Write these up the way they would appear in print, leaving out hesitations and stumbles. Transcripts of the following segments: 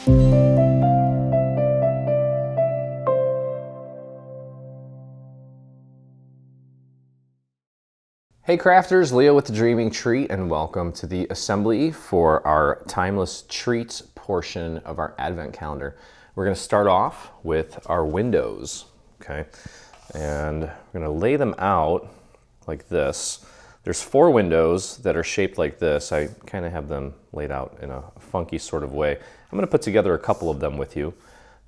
Hey crafters, Leo with The Dreaming Treat, and welcome to the assembly for our Timeless Treats portion of our advent calendar. We're going to start off with our windows, okay? And we're going to lay them out like this. There's 4 windows that are shaped like this. I kind of have them laid out in a funky sort of way. I'm going to put together a couple of them with you,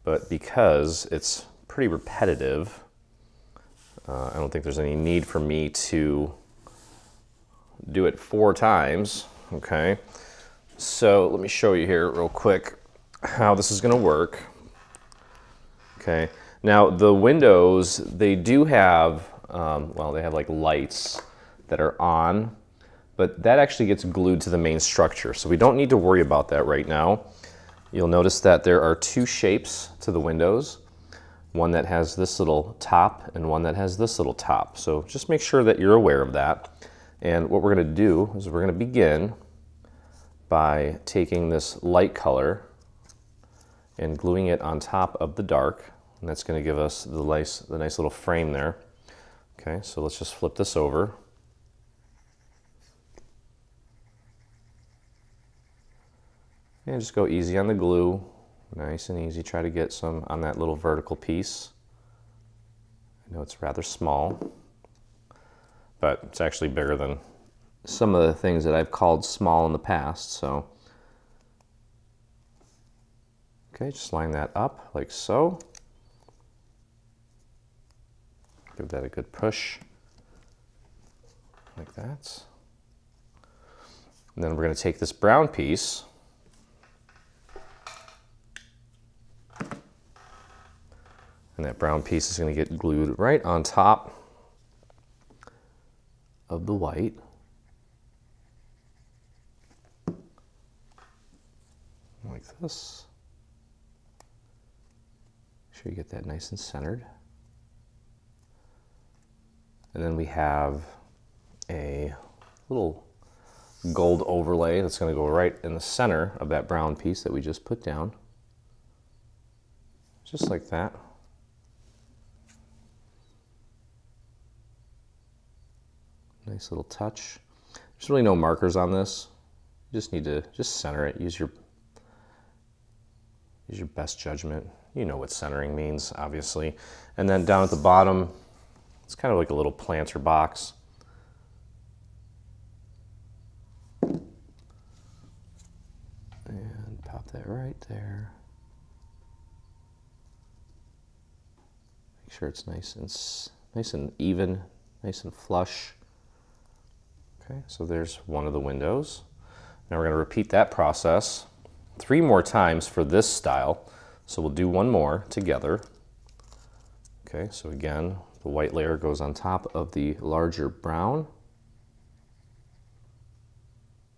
but because it's pretty repetitive, I don't think there's any need for me to do it 4 times, okay? So let me show you here real quick how this is gonna work. Okay, now the windows, they do have, well, they have like lights that are on, but that actually gets glued to the main structure, so we don't need to worry about that right now. You'll notice that there are 2 shapes to the windows, one that has this little top and one that has this little top. So just make sure that you're aware of that. And what we're going to do is we're going to begin by taking this light color and gluing it on top of the dark, and that's going to give us the nice little frame there. Okay, so let's just flip this over. And just go easy on the glue, nice and easy. Try to get some on that little vertical piece. I know it's rather small, but it's actually bigger than some of the things that I've called small in the past, so. Okay, just line that up like so. Give that a good push, like that. And then we're going to take this brown piece and that brown piece is going to get glued right on top of the white. Like this. Make sure you get that nice and centered. And then we have a little gold overlay that's going to go right in the center of that brown piece that we just put down. Just like that. Nice little touch. There's really no markers on this. You just need to just center it. Use your best judgment. You know what centering means, obviously. And then down at the bottom, it's kind of like a little planter box. And pop that right there. Make sure it's nice and even, nice and flush. Okay, so there's one of the windows. Now we're going to repeat that process 3 more times for this style. So we'll do one more together. Okay, so again, the white layer goes on top of the larger brown.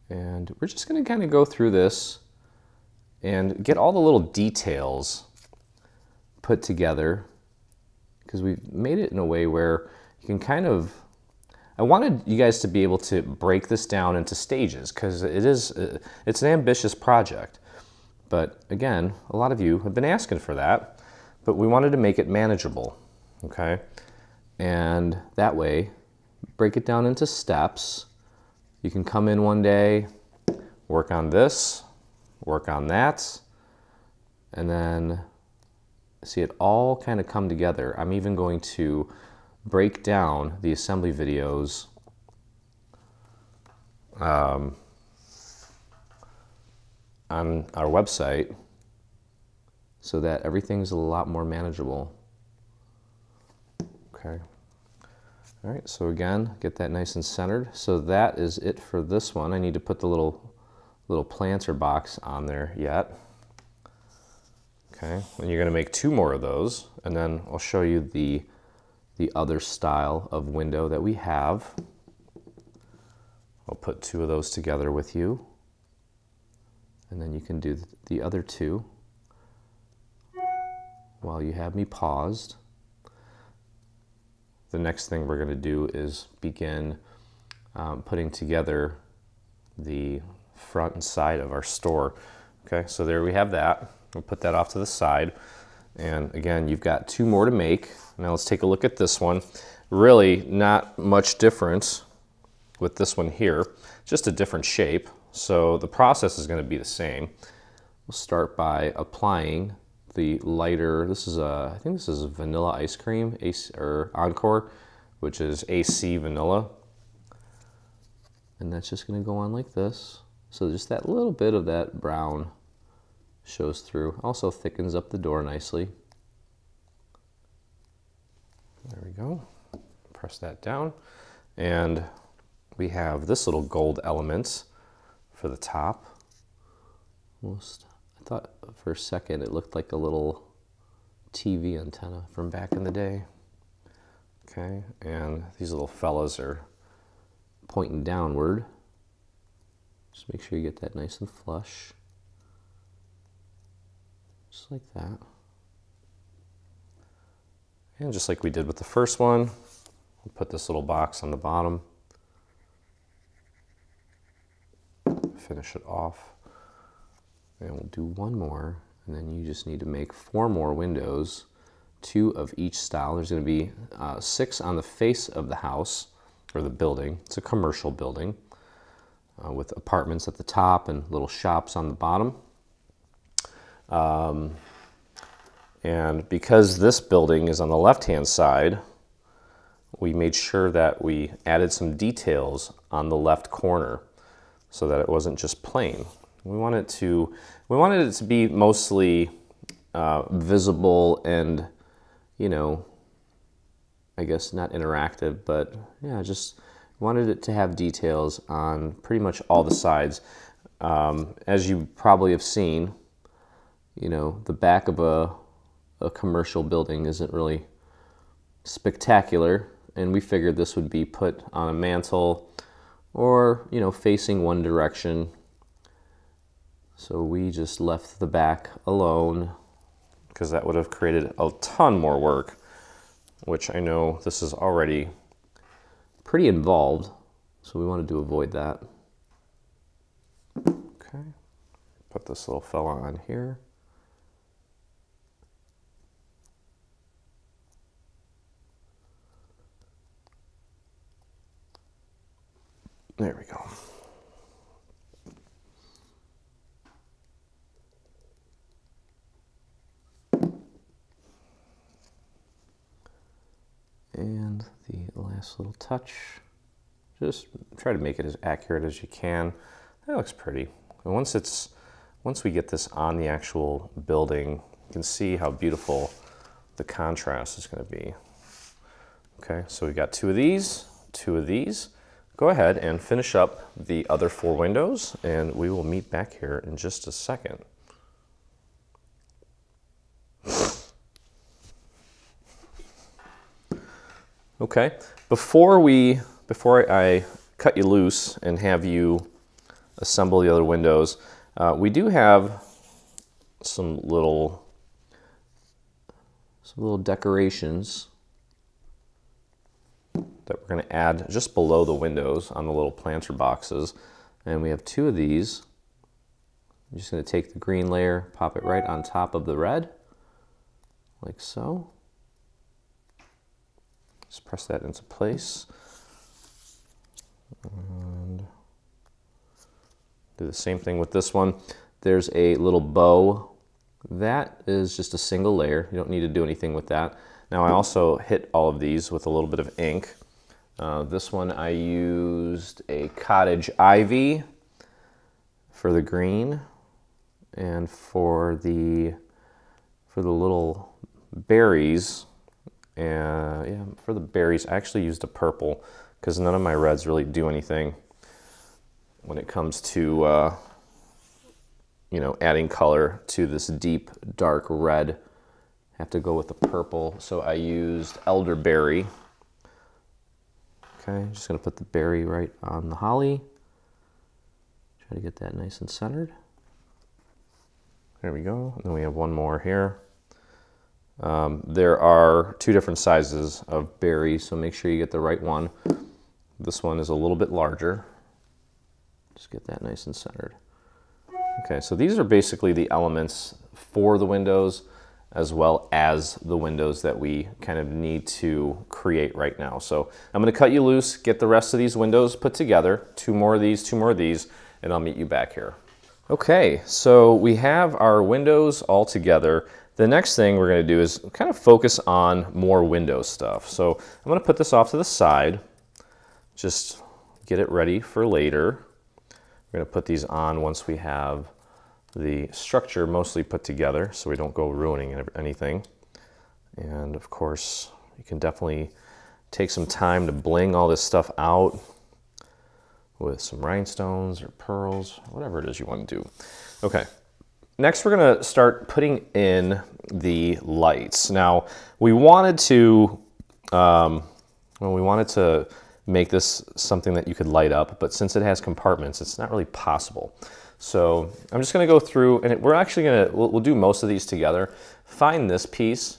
And we're just going to kind of go through this and get all the little details put together, because we've made it in a way where you can kind of, I wanted you guys to be able to break this down into stages, because it's an ambitious project. But again, a lot of you have been asking for that, but we wanted to make it manageable, okay? And that way, break it down into steps. You can come in one day, work on this, work on that, and then see it all kind of come together. I'm even going to break down the assembly videos on our website so that everything's a lot more manageable. Okay. All right, so again, get that nice and centered. So that is it for this one. I need to put the little planter box on there yet. Okay, and you're gonna make 2 more of those, and then I'll show you the other style of window that we have. I'll put 2 of those together with you, and then you can do the other 2 while you have me paused. The next thing we're going to do is begin putting together the front and side of our store. Okay, so there we have that. We'll put that off to the side. And again, you've got 2 more to make. Now let's take a look at this one. Really not much difference with this one here, just a different shape. So the process is going to be the same. We'll start by applying the lighter, this is I think this is vanilla ice cream, or Encore, which is AC vanilla. And that's just going to go on like this. So just that little bit of that brown shows through. Also thickens up the door nicely. There we go. Press that down. And we have this little gold element for the top. Almost, I thought for a second it looked like a little TV antenna from back in the day. Okay, and these little fellas are pointing downward. Just make sure you get that nice and flush. Just like that. And just like we did with the first one, we'll put this little box on the bottom. Finish it off. And we'll do one more, and then you just need to make 4 more windows, 2 of each style. There's going to be 6 on the face of the house, or the building. It's a commercial building with apartments at the top and little shops on the bottom. And because this building is on the left-hand side, we made sure that we added some details on the left corner so that it wasn't just plain. We wanted it to be mostly visible and, you know, I guess not interactive, but yeah, just wanted it to have details on pretty much all the sides. As you probably have seen, you know, the back of a commercial building isn't really spectacular, and we figured this would be put on a mantle or, you know, facing one direction. So we just left the back alone because that would have created a ton more work, which I know this is already pretty involved, so we wanted to avoid that. Okay, put this little fella on here. There we go. And the last little touch, just try to make it as accurate as you can. That looks pretty. And once we get this on the actual building, you can see how beautiful the contrast is going to be. Okay, so we got 2 of these, 2 of these. Go ahead and finish up the other 4 windows, and we will meet back here in just a second. Okay, before I cut you loose and have you assemble the other windows, we do have some little decorations that we're going to add just below the windows on the little planter boxes. And we have 2 of these. I'm just going to take the green layer, pop it right on top of the red, like so. Just press that into place. And do the same thing with this one. There's a little bow. That is just a single layer. You don't need to do anything with that. Now I also hit all of these with a little bit of ink. This one I used a cottage ivy for the green, and for the little berries, yeah, for the berries I actually used a purple because none of my reds really do anything when it comes to you know, adding color to this deep dark red. I have to go with the purple, so I used elderberry. Okay, just gonna put the berry right on the holly. Try to get that nice and centered. There we go. And then we have one more here. There are 2 different sizes of berries, so make sure you get the right one. This one is a little bit larger. Just get that nice and centered. Okay, so these are basically the elements for the windows as well as the windows that we kind of need to create right now. So I'm going to cut you loose, get the rest of these windows put together, 2 more of these, 2 more of these, and I'll meet you back here. Okay, so we have our windows all together. The next thing we're going to do is kind of focus on more window stuff. So I'm going to put this off to the side, just get it ready for later. We're going to put these on once we have the structure mostly put together so we don't go ruining anything. And of course, you can definitely take some time to bling all this stuff out with some rhinestones or pearls, whatever it is you want to do. Okay, next we're going to start putting in the lights. Now, we wanted to make this something that you could light up, but since it has compartments, it's not really possible. So I'm just going to go through, and we're actually going to, we'll do most of these together. Find this piece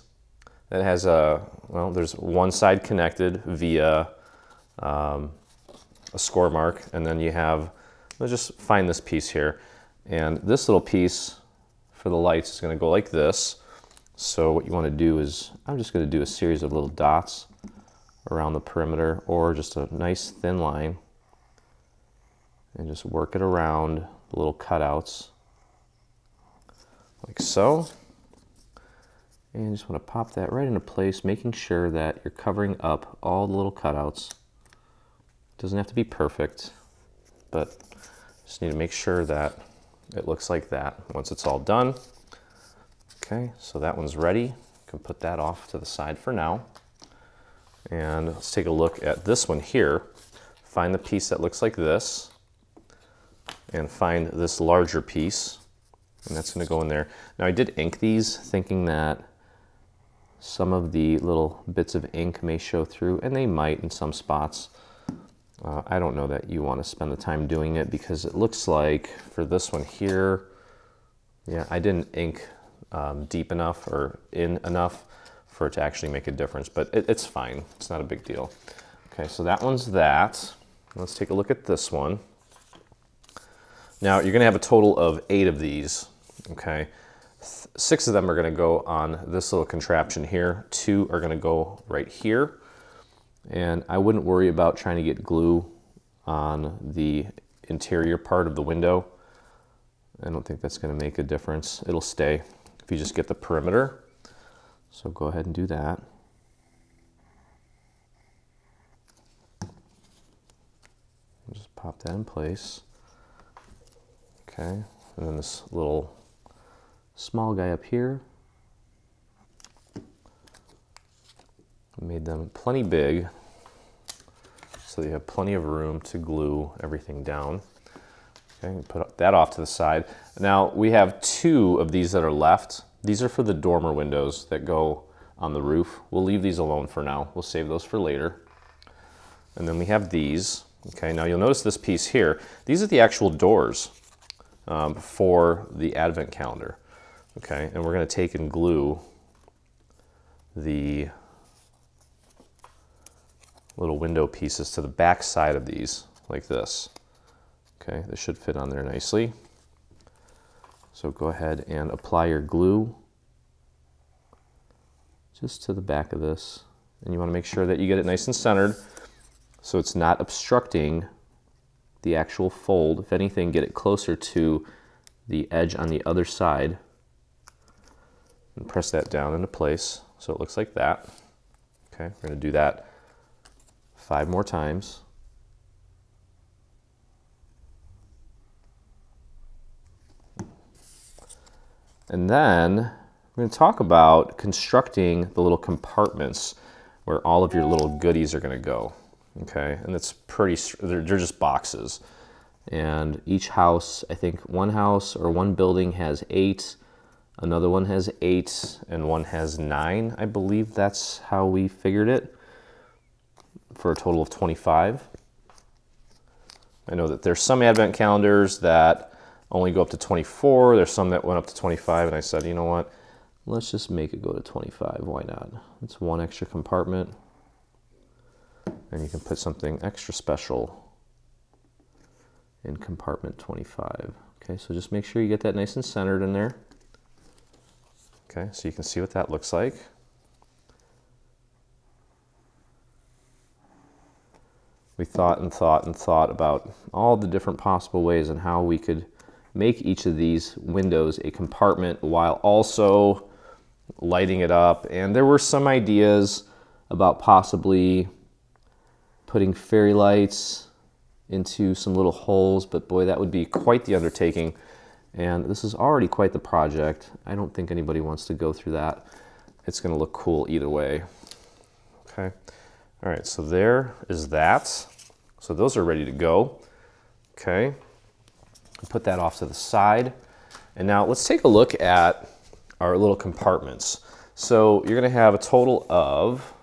that has well, there's one side connected via a score mark, and then you have, let's just find this piece here. And this little piece for the lights is going to go like this. So what you want to do is, I'm just going to do a series of little dots around the perimeter, or just a nice thin line, and just work it around the little cutouts like so. And you just want to pop that right into place, making sure that you're covering up all the little cutouts. It doesn't have to be perfect, but just need to make sure that it looks like that once it's all done. Okay, so that one's ready. You can put that off to the side for now. And let's take a look at this one here. Find the piece that looks like this, and find this larger piece, and that's going to go in there. Now, I did ink these thinking that some of the little bits of ink may show through, and they might in some spots. I don't know that you want to spend the time doing it, because it looks like for this one here, yeah, I didn't ink deep enough or in enough for it to actually make a difference, but it's fine. It's not a big deal. Okay, so that one's that. Let's take a look at this one. Now, you're going to have a total of 8 of these, okay? 6 of them are going to go on this little contraption here. 2 are going to go right here. And I wouldn't worry about trying to get glue on the interior part of the window. I don't think that's going to make a difference. It'll stay if you just get the perimeter. So go ahead and do that. Just pop that in place. Okay, and then this little small guy up here. Made them plenty big, so you have plenty of room to glue everything down. Okay, put that off to the side. Now we have 2 of these that are left. These are for the dormer windows that go on the roof. We'll leave these alone for now. We'll save those for later. And then we have these. Okay, now you'll notice this piece here. These are the actual doors for the advent calendar. Okay, and we're going to take and glue the little window pieces to the back side of these like this. Okay, this should fit on there nicely. So go ahead and apply your glue just to the back of this. And you want to make sure that you get it nice and centered so it's not obstructing the actual fold. If anything, get it closer to the edge on the other side and press that down into place so it looks like that. Okay, we're going to do that 5 more times. And then we're going to talk about constructing the little compartments where all of your little goodies are going to go. Okay, and it's pretty, they're just boxes. And each house, I think one house or one building has 8, another one has 8, and one has 9. I believe that's how we figured it, for a total of 25. I know that there's some advent calendars that only go up to 24. There's some that went up to 25, and I said, you know what? Let's just make it go to 25. Why not? It's one extra compartment, and you can put something extra special in compartment 25. Okay, so just make sure you get that nice and centered in there. Okay, so you can see what that looks like. We thought and thought and thought about all the different possible ways and how we could make each of these windows a compartment while also lighting it up. And there were some ideas about possibly putting fairy lights into some little holes, but boy, that would be quite the undertaking. And this is already quite the project. I don't think anybody wants to go through that. It's gonna look cool either way. Okay, all right, so there is that. So those are ready to go. Okay, put that off to the side. And now let's take a look at our little compartments. So you're gonna have a total of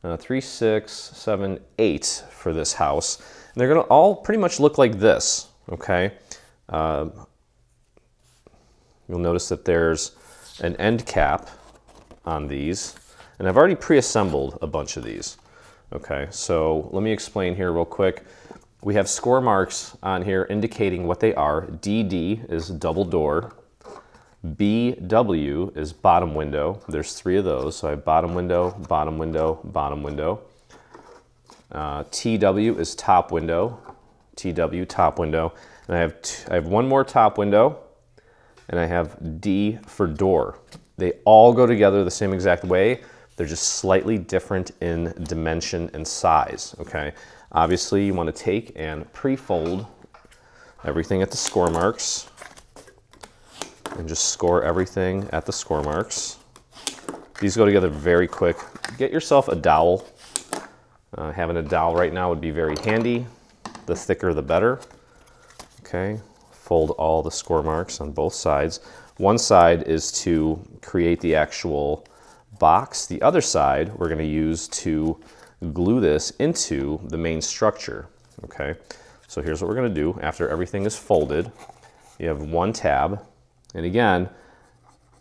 3, 6, 7, 8 for this house. And they're gonna all pretty much look like this, okay? You'll notice that there's an end cap on these, and I've already pre-assembled a bunch of these. Okay, so let me explain here real quick. We have score marks on here indicating what they are. DD is double door. BW is bottom window. There's 3 of those, so I have bottom window, bottom window, bottom window. TW is top window. TW, top window. And I have one more top window, and I have D for door. They all go together the same exact way. They're just slightly different in dimension and size, okay? Obviously, you want to take and pre-fold everything at the score marks and just score everything at the score marks. These go together very quick. Get yourself a dowel. Having a dowel right now would be very handy. The thicker, the better. Okay, fold all the score marks on both sides. One side is to create the actual box. The other side we're going to use to glue this into the main structure. Okay, so here's what we're going to do. After everything is folded, you have one tab, and again,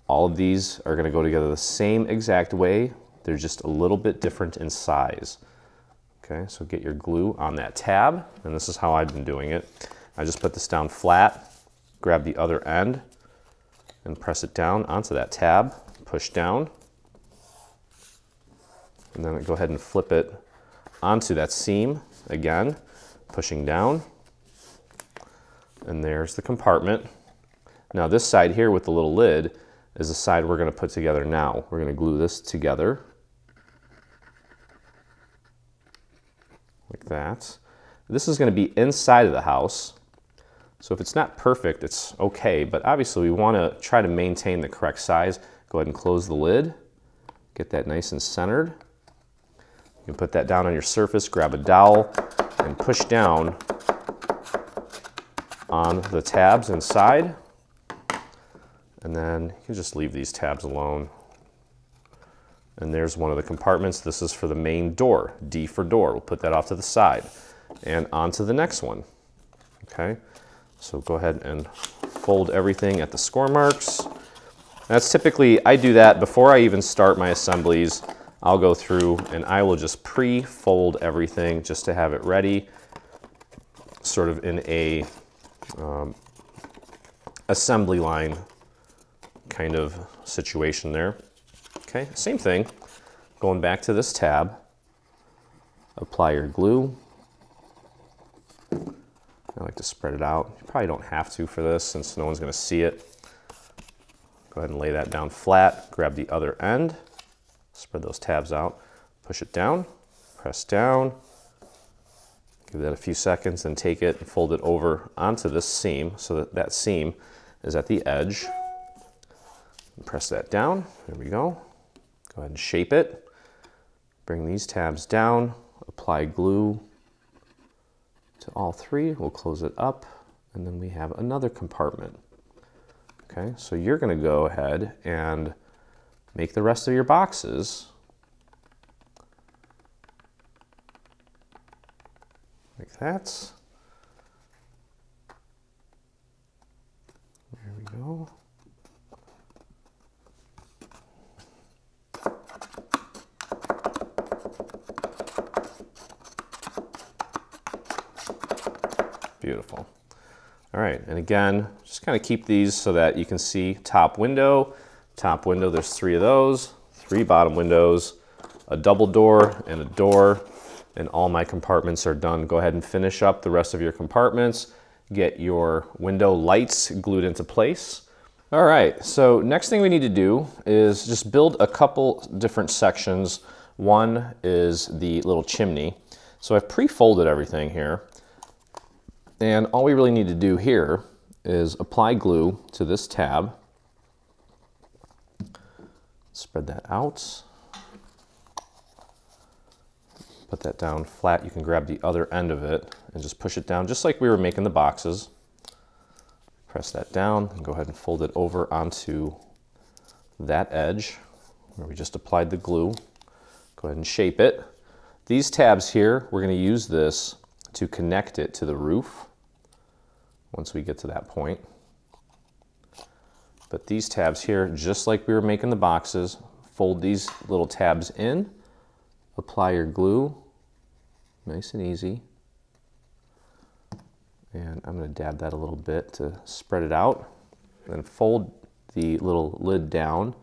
all of these are going to go together the same exact way. They're just a little bit different in size. Okay, so get your glue on that tab, and this is how I've been doing it. I just put this down flat, grab the other end, and press it down onto that tab, push down, and then go ahead and flip it onto that seam again, pushing down, and there's the compartment. Now this side here with the little lid is the side we're going to put together now. We're going to glue this together like that. This is going to be inside of the house. So if it's not perfect, it's okay, but obviously we want to try to maintain the correct size. Go ahead and close the lid, get that nice and centered. You can put that down on your surface, grab a dowel, and push down on the tabs inside. And then you can just leave these tabs alone. And there's one of the compartments. This is for the main door, D for door. We'll put that off to the side. And on to the next one, okay? So go ahead and fold everything at the score marks. That's typically, I do that before I even start my assemblies. I'll go through and I will just pre-fold everything just to have it ready, sort of in a assembly line kind of situation there. Okay, same thing. Going back to this tab, apply your glue. I like to spread it out. You probably don't have to for this since no one's going to see it. Go ahead and lay that down flat. Grab the other end. Spread those tabs out. Push it down. Press down. Give that a few seconds and take it and fold it over onto this seam so that that seam is at the edge. Press that down. There we go. Go ahead and shape it. Bring these tabs down. Apply glue to all 3. We'll close it up, and then we have another compartment. Okay, so you're going to go ahead and make the rest of your boxes like that. There we go. Beautiful. All right, and again, just kind of keep these so that you can see top window, top window, there's 3 of those, 3 bottom windows, a double door and a door, and all my compartments are done. Go ahead and finish up the rest of your compartments. Get your window lights glued into place. All right, so next thing we need to do is just build a couple different sections. One is the little chimney. So I've pre-folded everything here. And all we really need to do here is apply glue to this tab. Spread that out. Put that down flat. You can grab the other end of it and just push it down just like we were making the boxes. Press that down and go ahead and fold it over onto that edge where we just applied the glue. Go ahead and shape it. These tabs here, we're going to use this to connect it to the roof once we get to that point. But these tabs here, just like we were making the boxes, fold these little tabs in, apply your glue, nice and easy. And I'm going to dab that a little bit to spread it out. Then fold the little lid down.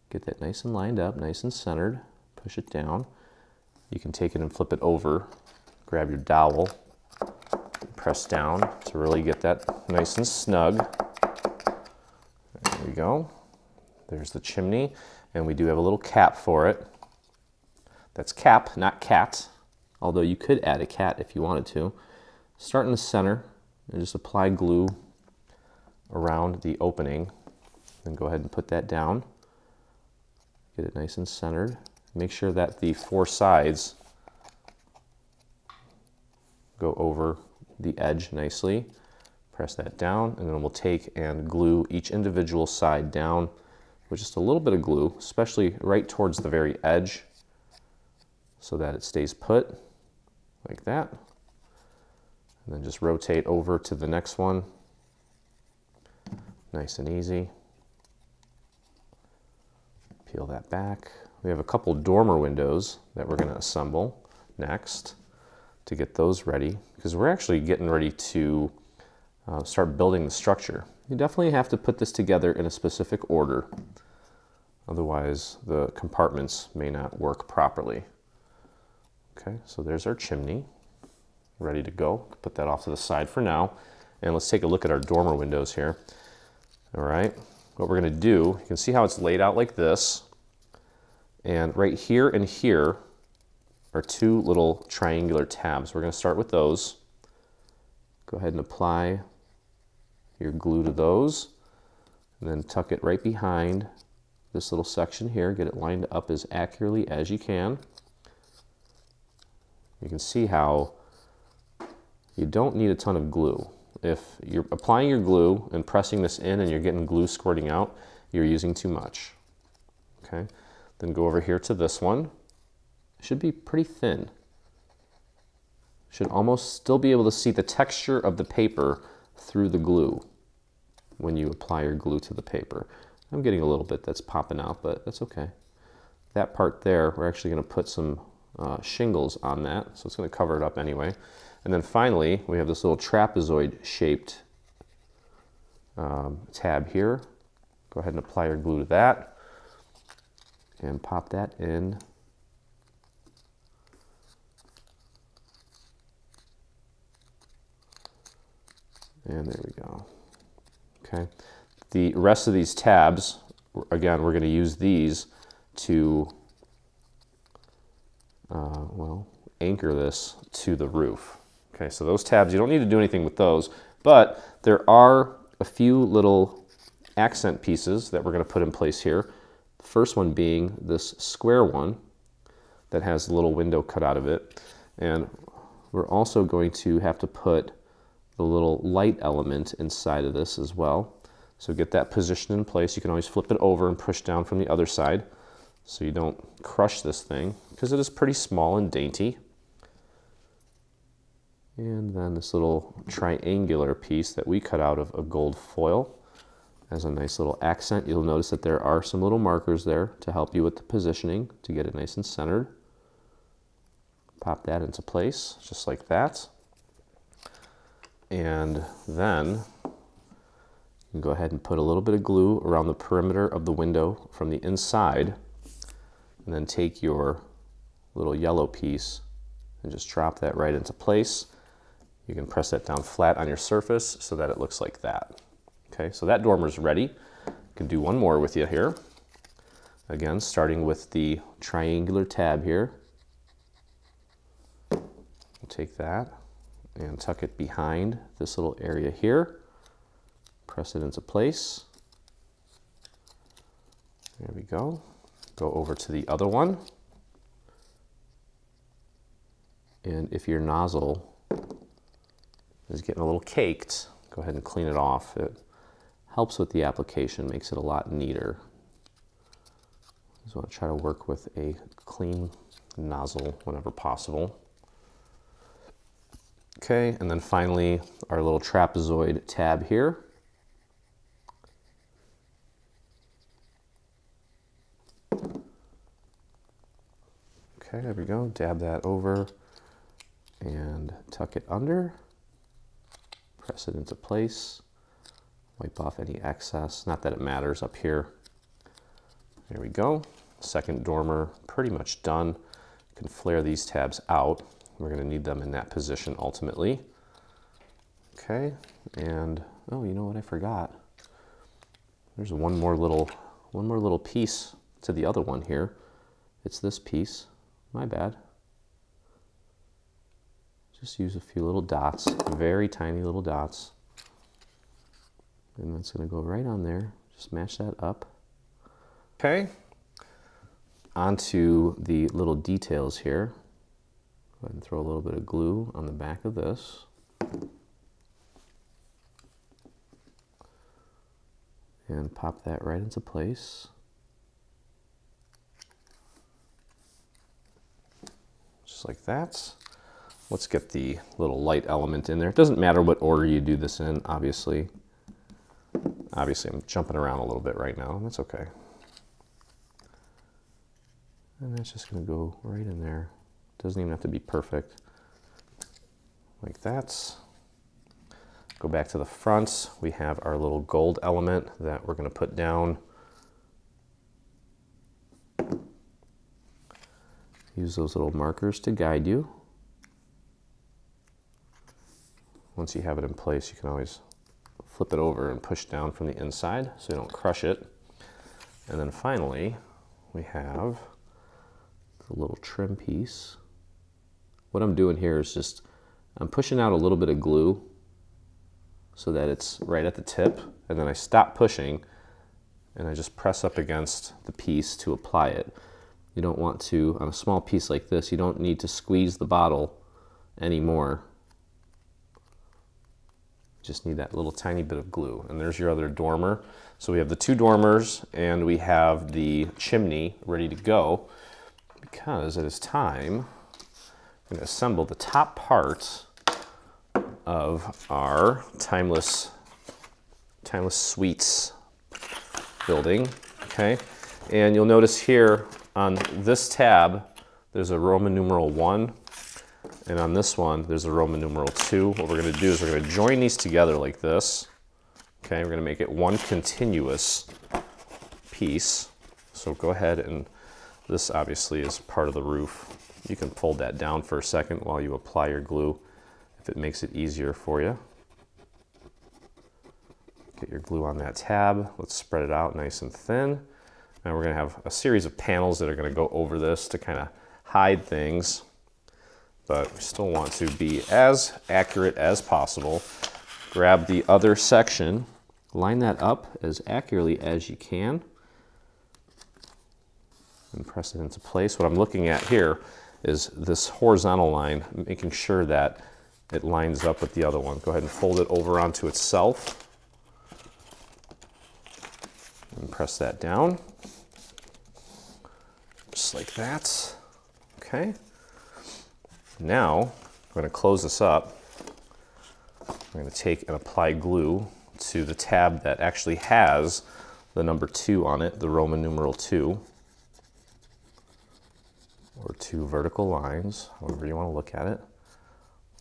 Get that nice and lined up, nice and centered. Push it down. You can take it and flip it over. Grab your dowel. Press down to really get that nice and snug. There we go. There's the chimney. And we do have a little cap for it. That's cap, not cat. Although you could add a cat if you wanted to. Start in the center and just apply glue around the opening. Then go ahead and put that down. Get it nice and centered. Make sure that the 4 sides go over the edge nicely. Press that down, and then we'll take and glue each individual side down with just a little bit of glue, especially right towards the very edge, so that it stays put like that. And then just rotate over to the next one. Nice and easy. Peel that back. We have a couple dormer windows that we're going to assemble next to get those ready, because we're actually getting ready to start building the structure. You definitely have to put this together in a specific order. Otherwise, the compartments may not work properly. Okay, so there's our chimney. Ready to go. Put that off to the side for now. And let's take a look at our dormer windows here. All right, what we're going to do, you can see how it's laid out like this. And right here and here are 2 little triangular tabs. We're going to start with those. Go ahead and apply your glue to those. And then tuck it right behind this little section here. Get it lined up as accurately as you can. You can see how you don't need a ton of glue. If you're applying your glue and pressing this in and you're getting glue squirting out, you're using too much. Okay, then go over here to this one. It should be pretty thin. Should almost still be able to see the texture of the paper through the glue when you apply your glue to the paper. I'm getting a little bit that's popping out, but that's okay. That part there, we're actually going to put some shingles on that, so it's going to cover it up anyway. And then finally, we have this little trapezoid shaped tab here. Go ahead and apply your glue to that and pop that in. And there we go. Okay. The rest of these tabs, again, we're going to use these to well, anchor this to the roof. Okay, so those tabs, you don't need to do anything with those, but there are a few little accent pieces that we're going to put in place here. The first one being this square one that has a little window cut out of it. And we're also going to have to put the little light element inside of this as well. So get that positioned in place. You can always flip it over and push down from the other side so you don't crush this thing, because it is pretty small and dainty. And then this little triangular piece that we cut out of a gold foil as a nice little accent. You'll notice that there are some little markers there to help you with the positioning to get it nice and centered. Pop that into place just like that. And then can go ahead and put a little bit of glue around the perimeter of the window from the inside, and then take your little yellow piece and just drop that right into place. You can press that down flat on your surface so that it looks like that. Okay, so that dormer's ready. I can do one more with you here. Again, starting with the triangular tab here. We'll take that and tuck it behind this little area here. Press it into place. There we go. Go over to the other one. And if your nozzle is getting a little caked, go ahead and clean it off. It helps with the application, makes it a lot neater. Just want to try to work with a clean nozzle whenever possible. Okay, and then finally our little trapezoid tab here. Okay, there we go. Dab that over and tuck it under. Press it into place. Wipe off any excess. Not that it matters up here. There we go. Second dormer pretty much done. You can flare these tabs out. We're going to need them in that position ultimately. Okay, and oh, you know what I forgot? There's one more little piece to the other one here. It's this piece. My bad. Just use a few little dots, very tiny little dots. And that's going to go right on there. Just match that up. Okay. Onto the little details here. Go ahead and throw a little bit of glue on the back of this. And pop that right into place. Just like that. Let's get the little light element in there. It doesn't matter what order you do this in, obviously. Obviously, I'm jumping around a little bit right now. That's okay. And that's just going to go right in there. Doesn't even have to be perfect. Like that. Go back to the front. We have our little gold element that we're going to put down. Use those little markers to guide you. Once you have it in place, you can always flip it over and push down from the inside so you don't crush it. And then finally, we have the little trim piece. What I'm doing here is just, I'm pushing out a little bit of glue so that it's right at the tip, and then I stop pushing and I just press up against the piece to apply it. You don't want to, on a small piece like this, you don't need to squeeze the bottle anymore. Just need that little tiny bit of glue. And there's your other dormer. So we have the two dormers and we have the chimney ready to go, because it is time. I'm going to assemble the top part of our Timeless Suites building. Okay, and you'll notice here on this tab there's a Roman numeral 1, and on this one there's a Roman numeral 2. What we're going to do is we're going to join these together like this. Okay, we're going to make it one continuous piece. So go ahead, and this obviously is part of the roof. You can fold that down for a second while you apply your glue if it makes it easier for you. Get your glue on that tab. Let's spread it out nice and thin. And we're going to have a series of panels that are going to go over this to kind of hide things, but we still want to be as accurate as possible. Grab the other section, line that up as accurately as you can, and press it into place. What I'm looking at here is this horizontal line, making sure that it lines up with the other one. Go ahead and fold it over onto itself and press that down, just like that. Okay. Now I'm going to close this up. I'm going to take and apply glue to the tab that actually has the number 2 on it, the Roman numeral 2, or 2 vertical lines, however you want to look at it.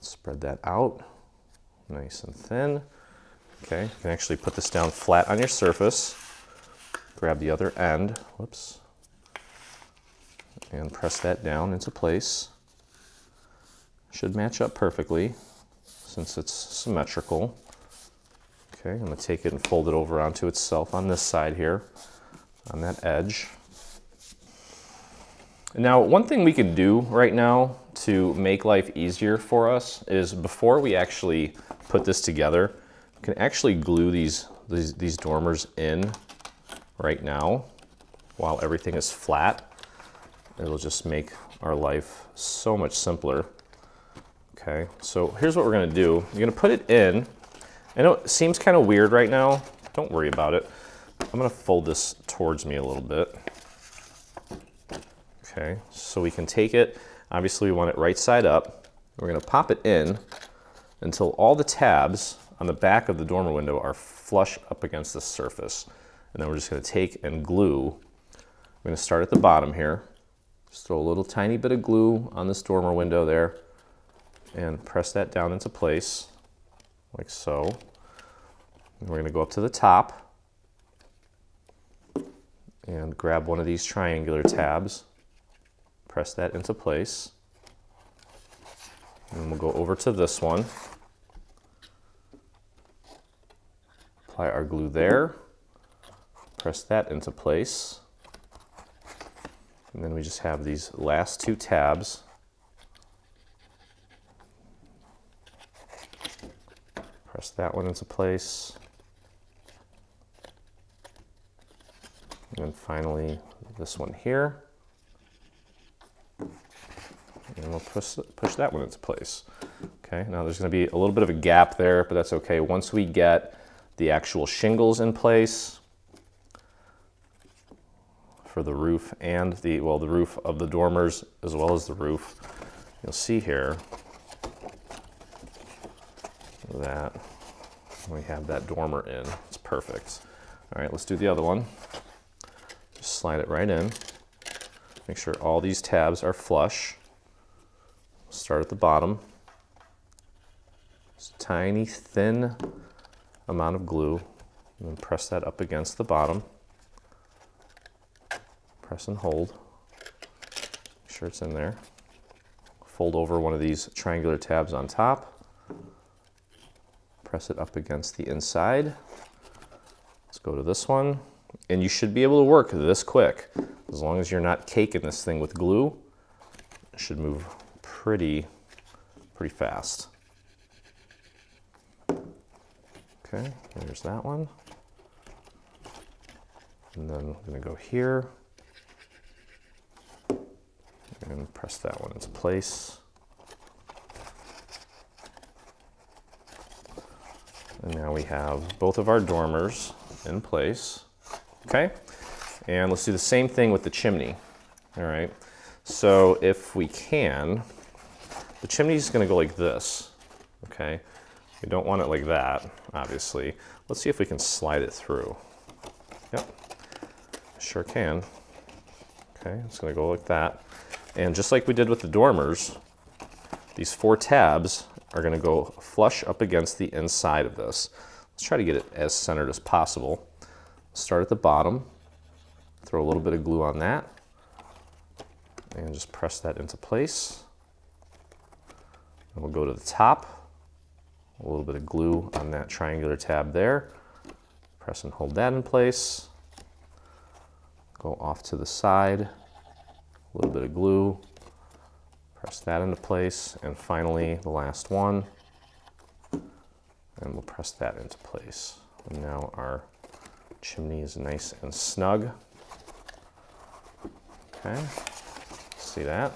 Spread that out nice and thin. Okay, you can actually put this down flat on your surface, grab the other end, whoops, and press that down into place. Should match up perfectly since it's symmetrical. Okay, I'm going to take it and fold it over onto itself on this side here, on that edge. Now, one thing we can do right now to make life easier for us is before we actually put this together, we can actually glue these dormers in right now while everything is flat. It'll just make our life so much simpler. Okay, so here's what we're gonna do. You're gonna put it in. I know it seems kind of weird right now. Don't worry about it. I'm gonna fold this towards me a little bit. Okay, so we can take it, obviously we want it right side up. We're gonna pop it in until all the tabs on the back of the dormer window are flush up against the surface. And then we're just gonna take and glue. We're gonna start at the bottom here. Just throw a little tiny bit of glue on this dormer window there and press that down into place, like so. And we're gonna go up to the top and grab one of these triangular tabs. Press that into place. And we'll go over to this one. Apply our glue there. Press that into place. And then we just have these last two tabs. Press that one into place. And then finally this one here. And we'll push that one into place. Okay, now there's going to be a little bit of a gap there, but that's okay. Once we get the actual shingles in place for the roof and the roof of the dormers as well as the roof, you'll see here that we have that dormer in. It's perfect. All right, let's do the other one. Just slide it right in. Make sure all these tabs are flush. Start at the bottom. Just a tiny, thin amount of glue, and then press that up against the bottom. Press and hold. Make sure it's in there. Fold over one of these triangular tabs on top. Press it up against the inside. Let's go to this one. And you should be able to work this quick. As long as you're not caking this thing with glue, it should move pretty fast. Okay, there's that one. And then I'm gonna go here and press that one into place. And now we have both of our dormers in place. Okay, and let's do the same thing with the chimney. All right, so if we can, the chimney is going to go like this. Okay, we don't want it like that, obviously. Let's see if we can slide it through. Yep, sure can. Okay, it's going to go like that. And just like we did with the dormers, these 4 tabs are going to go flush up against the inside of this. Let's try to get it as centered as possible. Start at the bottom, throw a little bit of glue on that, and just press that into place. And we'll go to the top, a little bit of glue on that triangular tab there. Press and hold that in place. Go off to the side, a little bit of glue, press that into place, and finally the last one, and we'll press that into place. And now our chimney is nice and snug. Okay, see that?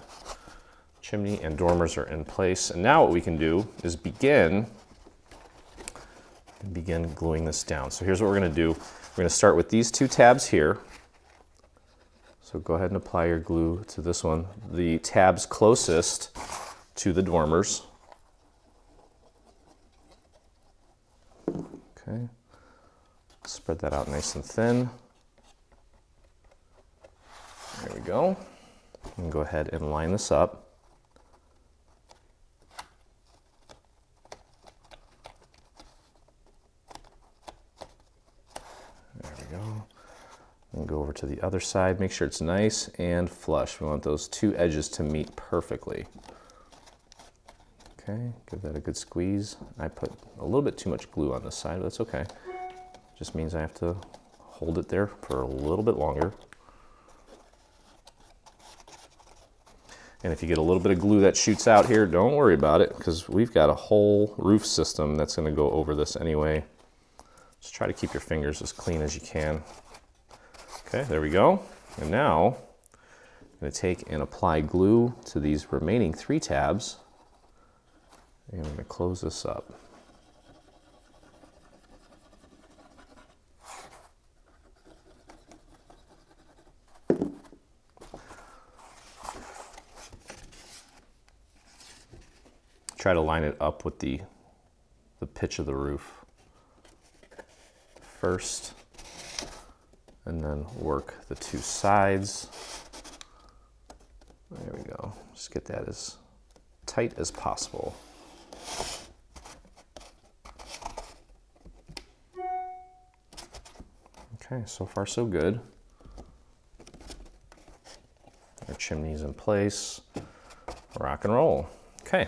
Chimney and dormers are in place. And now what we can do is begin gluing this down. So here's what we're gonna do. We're gonna start with these 2 tabs here. So go ahead and apply your glue to this one. The tabs closest to the dormers. Okay. Spread that out nice and thin. There we go. And go ahead and line this up. And go over to the other side. Make sure it's nice and flush. We want those two edges to meet perfectly. Okay, give that a good squeeze. I put a little bit too much glue on this side, but that's okay. Just means I have to hold it there for a little bit longer. And if you get a little bit of glue that shoots out here, don't worry about it, because we've got a whole roof system that's going to go over this anyway. Just try to keep your fingers as clean as you can. Okay, there we go. And now I'm going to take and apply glue to these remaining 3 tabs. And I'm going to close this up. Try to line it up with the pitch of the roof first, and then work the 2 sides. There we go. Just get that as tight as possible. Okay, so far so good. Our chimney's in place. Rock and roll. Okay.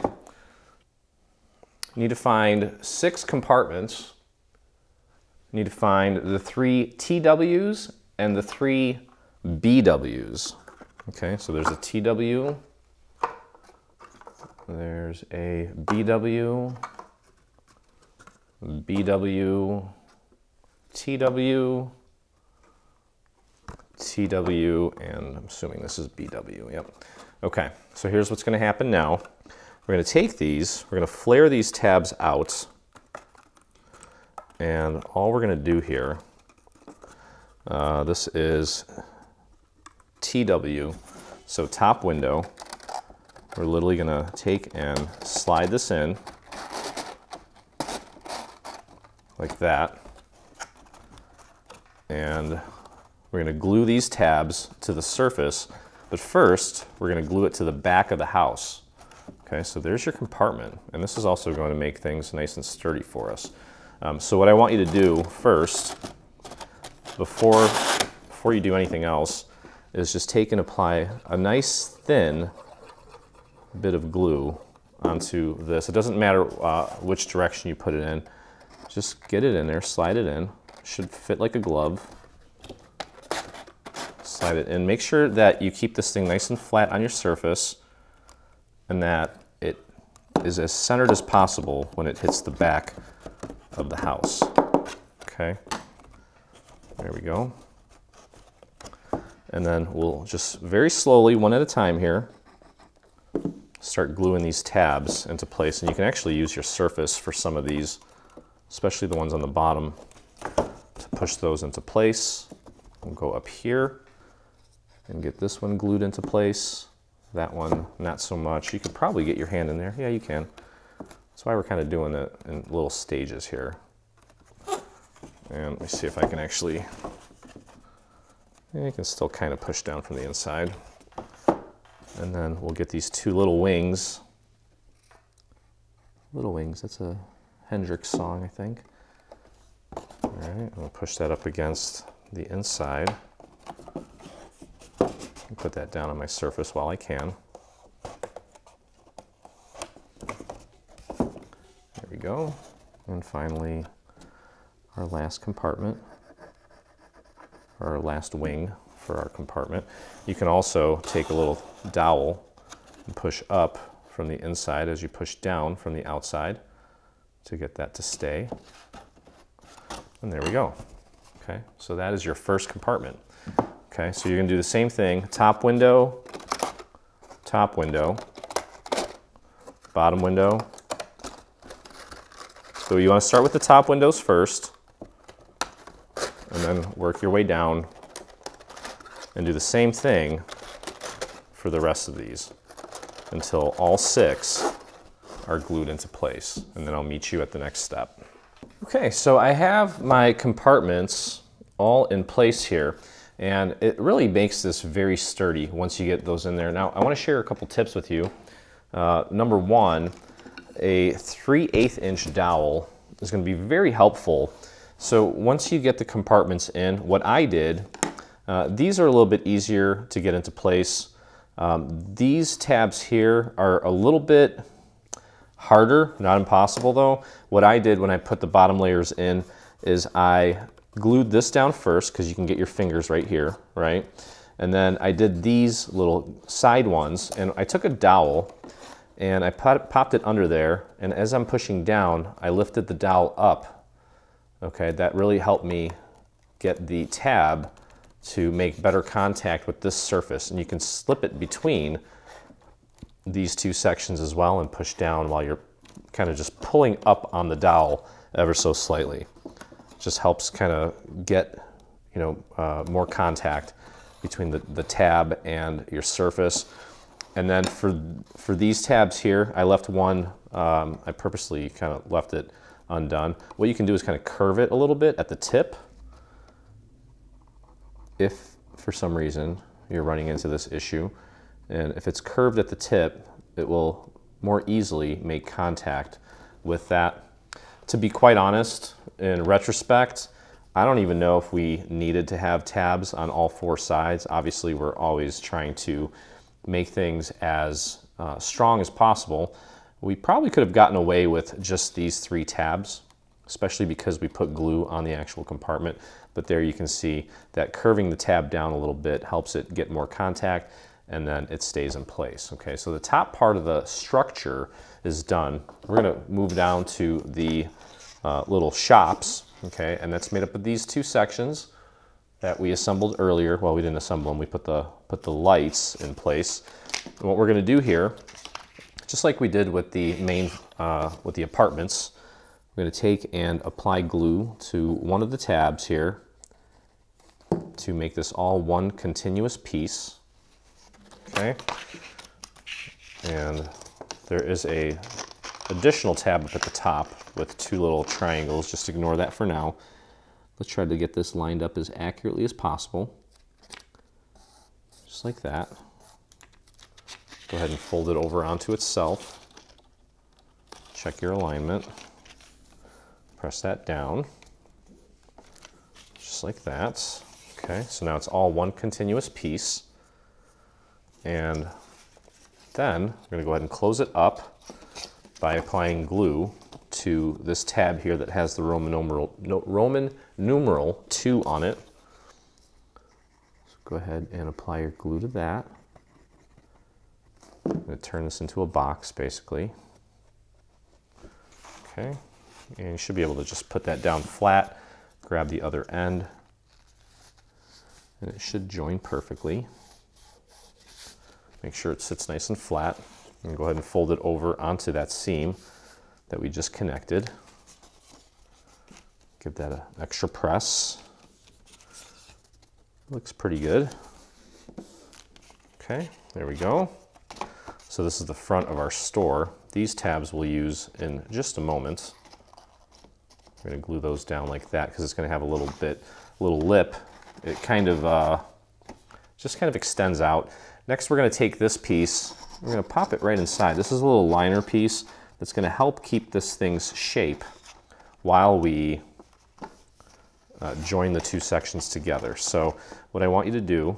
You need to find 6 compartments. You need to find the 3 TWs and the 3 BWs. Okay, so there's a TW, there's a BW, BW, TW, TW, and I'm assuming this is BW, yep. Okay, so here's what's gonna happen now. We're going to take these, we're going to flare these tabs out, and all we're going to do here, this is TW, so top window. We're literally going to take and slide this in like that, and we're going to glue these tabs to the surface, but first we're going to glue it to the back of the house. Okay, so there's your compartment, and this is also going to make things nice and sturdy for us. So what I want you to do first, before you do anything else, is just take and apply a nice thin bit of glue onto this. It doesn't matter which direction you put it in. Just get it in there, slide it in. It should fit like a glove. Slide it in. Make sure that you keep this thing nice and flat on your surface, and that it is as centered as possible when it hits the back of the house. Okay, there we go. And then we'll just very slowly, one at a time here, start gluing these tabs into place. And you can actually use your surface for some of these, especially the ones on the bottom, to push those into place. We'll go up here and get this one glued into place. That one, not so much. You could probably get your hand in there. Yeah, you can. That's why we're kind of doing it in little stages here. And let me see if I can actually, you can still kind of push down from the inside. And then we'll get these 2 little wings. Little wings, that's a Hendrix song, I think. All right, I'll push that up against the inside. Put that down on my surface while I can. There we go. And finally, our last compartment, or our last wing for our compartment. You can also take a little dowel and push up from the inside as you push down from the outside to get that to stay. And there we go. Okay, so that is your first compartment. Okay, so you're going to do the same thing, top window, bottom window. So you want to start with the top windows first, and then work your way down and do the same thing for the rest of these until all 6 are glued into place, and then I'll meet you at the next step. Okay, so I have my compartments all in place here. And it really makes this very sturdy once you get those in there. Now, I want to share a couple tips with you. Number 1, a 3/8 inch dowel is going to be very helpful. So once you get the compartments in, what I did, These are a little bit easier to get into place. These tabs here are a little bit harder, not impossible though. What I did when I put the bottom layers in is I glued this down first, because you can get your fingers right here, right? And then I did these little side ones, and I took a dowel and I popped it under there, and as I'm pushing down, I lifted the dowel up. Okay, that really helped me get the tab to make better contact with this surface, and you can slip it between these two sections as well and push down while you're kind of just pulling up on the dowel ever so slightly. Just helps kind of get, you know, more contact between the tab and your surface. And then for these tabs here, I left one, I purposely kind of left it undone. What you can do is kind of curve it a little bit at the tip. If for some reason you're running into this issue, and if it's curved at the tip, it will more easily make contact with that. To be quite honest, in retrospect, I don't even know if we needed to have tabs on all four sides. Obviously, we're always trying to make things as strong as possible. We probably could have gotten away with just these 3 tabs, especially because we put glue on the actual compartment. But there you can see that curving the tab down a little bit helps it get more contact, and then it stays in place. Okay, so the top part of the structure is done. We're gonna move down to the little shops, okay, and that's made up of these 2 sections that we assembled earlier. Well, we didn't assemble them, we put the lights in place. And what we're gonna do here, just like we did with the main, with the apartments, we're going to take and apply glue to one of the tabs here to make this all one continuous piece. Okay, and there is a additional tab up at the top with 2 little triangles. Just ignore that for now. Let's try to get this lined up as accurately as possible, just like that. Go ahead and fold it over onto itself. Check your alignment. Press that down, just like that. Okay, so now it's all one continuous piece. And then we're going to go ahead and close it up by applying glue to this tab here that has the Roman numeral 2 on it. So go ahead and apply your glue to that. I'm going to turn this into a box, basically. Okay. And you should be able to just put that down flat, grab the other end, and it should join perfectly. Make sure it sits nice and flat, and go ahead and fold it over onto that seam that we just connected. Give that an extra press. Looks pretty good. Okay, there we go. So this is the front of our store. These tabs we'll use in just a moment. We're going to glue those down like that because it's going to have a little lip. It kind of just kind of extends out. Next, we're going to take this piece, we're going to pop it right inside. This is a little liner piece that's going to help keep this thing's shape while we join the 2 sections together. So what I want you to do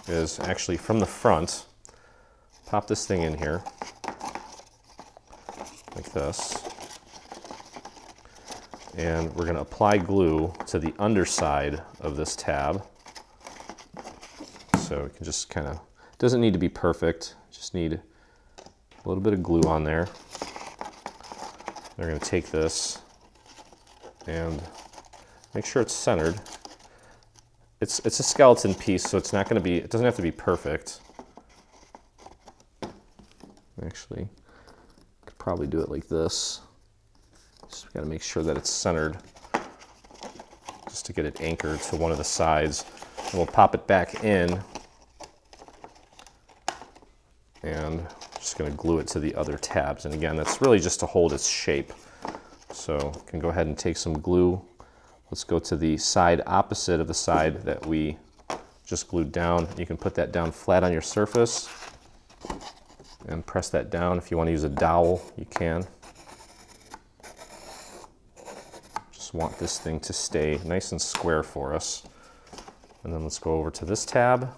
is actually from the front, pop this thing in here like this. And we're going to apply glue to the underside of this tab. So it can just kind of, doesn't need to be perfect, just need a little bit of glue on there. We're going to take this and make sure it's centered. It's a skeleton piece, so it's not going to be, it doesn't have to be perfect. Actually, could probably do it like this. Just got to make sure that it's centered just to get it anchored to one of the sides. And we'll pop it back in and just going to glue it to the other tabs. And again, that's really just to hold its shape. So you can go ahead and take some glue. Let's go to the side opposite of the side that we just glued down. You can put that down flat on your surface and press that down. If you want to use a dowel, you can. Want this thing to stay nice and square for us. And then let's go over to this tab.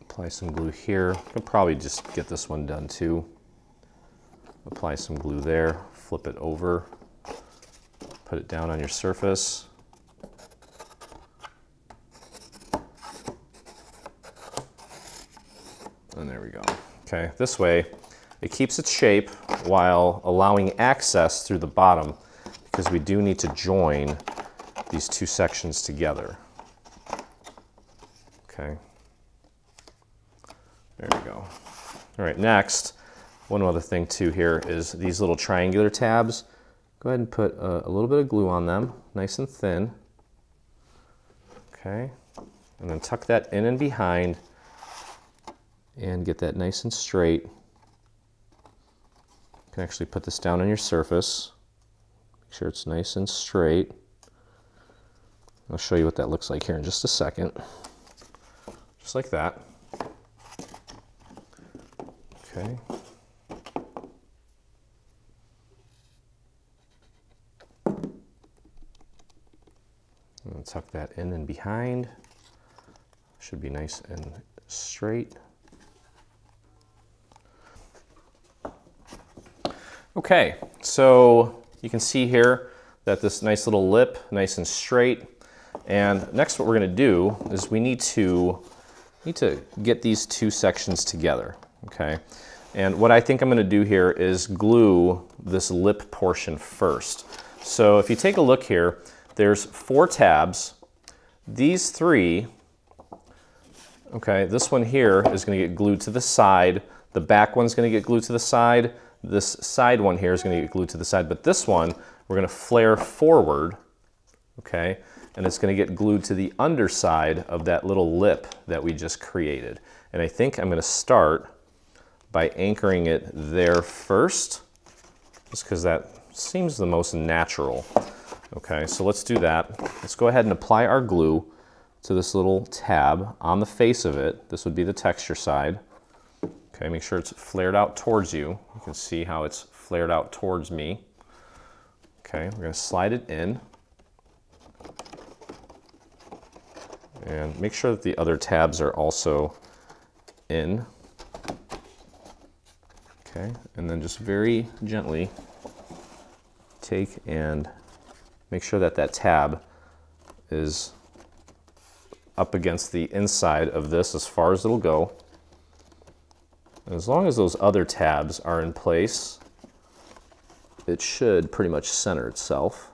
Apply some glue here. I'll probably just get this one done too. Apply some glue there, flip it over, put it down on your surface. And there we go. Okay, this way it keeps its shape while allowing access through the bottom, because we do need to join these two sections together. Okay. There we go. All right, next, one other thing too here is these little triangular tabs. Go ahead and put a little bit of glue on them, nice and thin. Okay, and then tuck that in and behind and get that nice and straight. You can actually put this down on your surface. Make sure it's nice and straight. I'll show you what that looks like here in just a second. Just like that. Okay. And tuck that in and behind. Should be nice and straight. Okay, so you can see here that this nice little lip, nice and straight. And next what we're going to do is we need to get these two sections together, okay? And what I think I'm going to do here is glue this lip portion first. So if you take a look here, there's 4 tabs. These 3, okay, this one here is going to get glued to the side. The back one's going to get glued to the side. This side one here is going to get glued to the side, but this one we're going to flare forward, okay? And it's going to get glued to the underside of that little lip that we just created. And I think I'm going to start by anchoring it there first, just because that seems the most natural. Okay, so let's do that. Let's go ahead and apply our glue to this little tab on the face of it. This would be the texture side. Okay, make sure it's flared out towards you. You can see how it's flared out towards me. Okay, we're going to slide it in. And make sure that the other tabs are also in. Okay, and then just very gently take and make sure that that tab is up against the inside of this as far as it'll go. And as long as those other tabs are in place, it should pretty much center itself.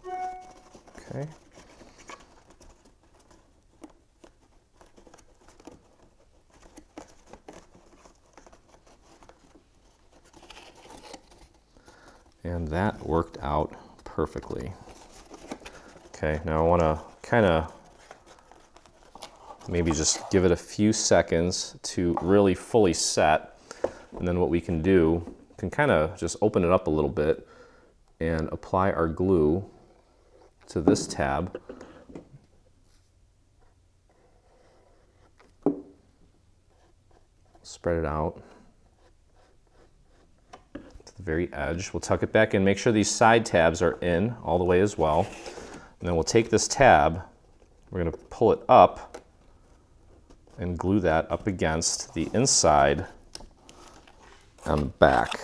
Okay. And that worked out perfectly. Okay, now I want to kind of maybe just give it a few seconds to really fully set. And then what we can do, can kind of just open it up a little bit and apply our glue to this tab. Spread it out to the very edge. We'll tuck it back in. Make sure these side tabs are in all the way as well. And then we'll take this tab, we're going to pull it up and glue that up against the inside and the back.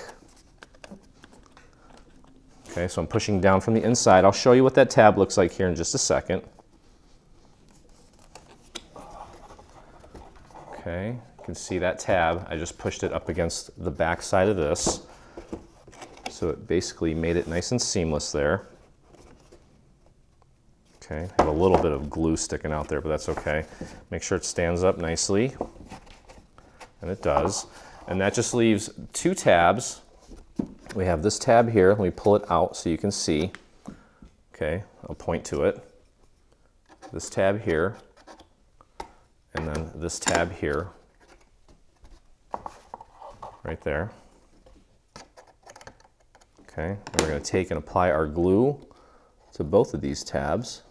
Okay, so I'm pushing down from the inside. I'll show you what that tab looks like here in just a second. Okay, you can see that tab. I just pushed it up against the back side of this. So it basically made it nice and seamless there. Okay, I have a little bit of glue sticking out there, but that's okay. Make sure it stands up nicely, and it does. And that just leaves 2 tabs. We have this tab here. Let me pull it out so you can see. Okay, I'll point to it. This tab here, and then this tab here, right there. Okay, and we're going to take and apply our glue to both of these tabs.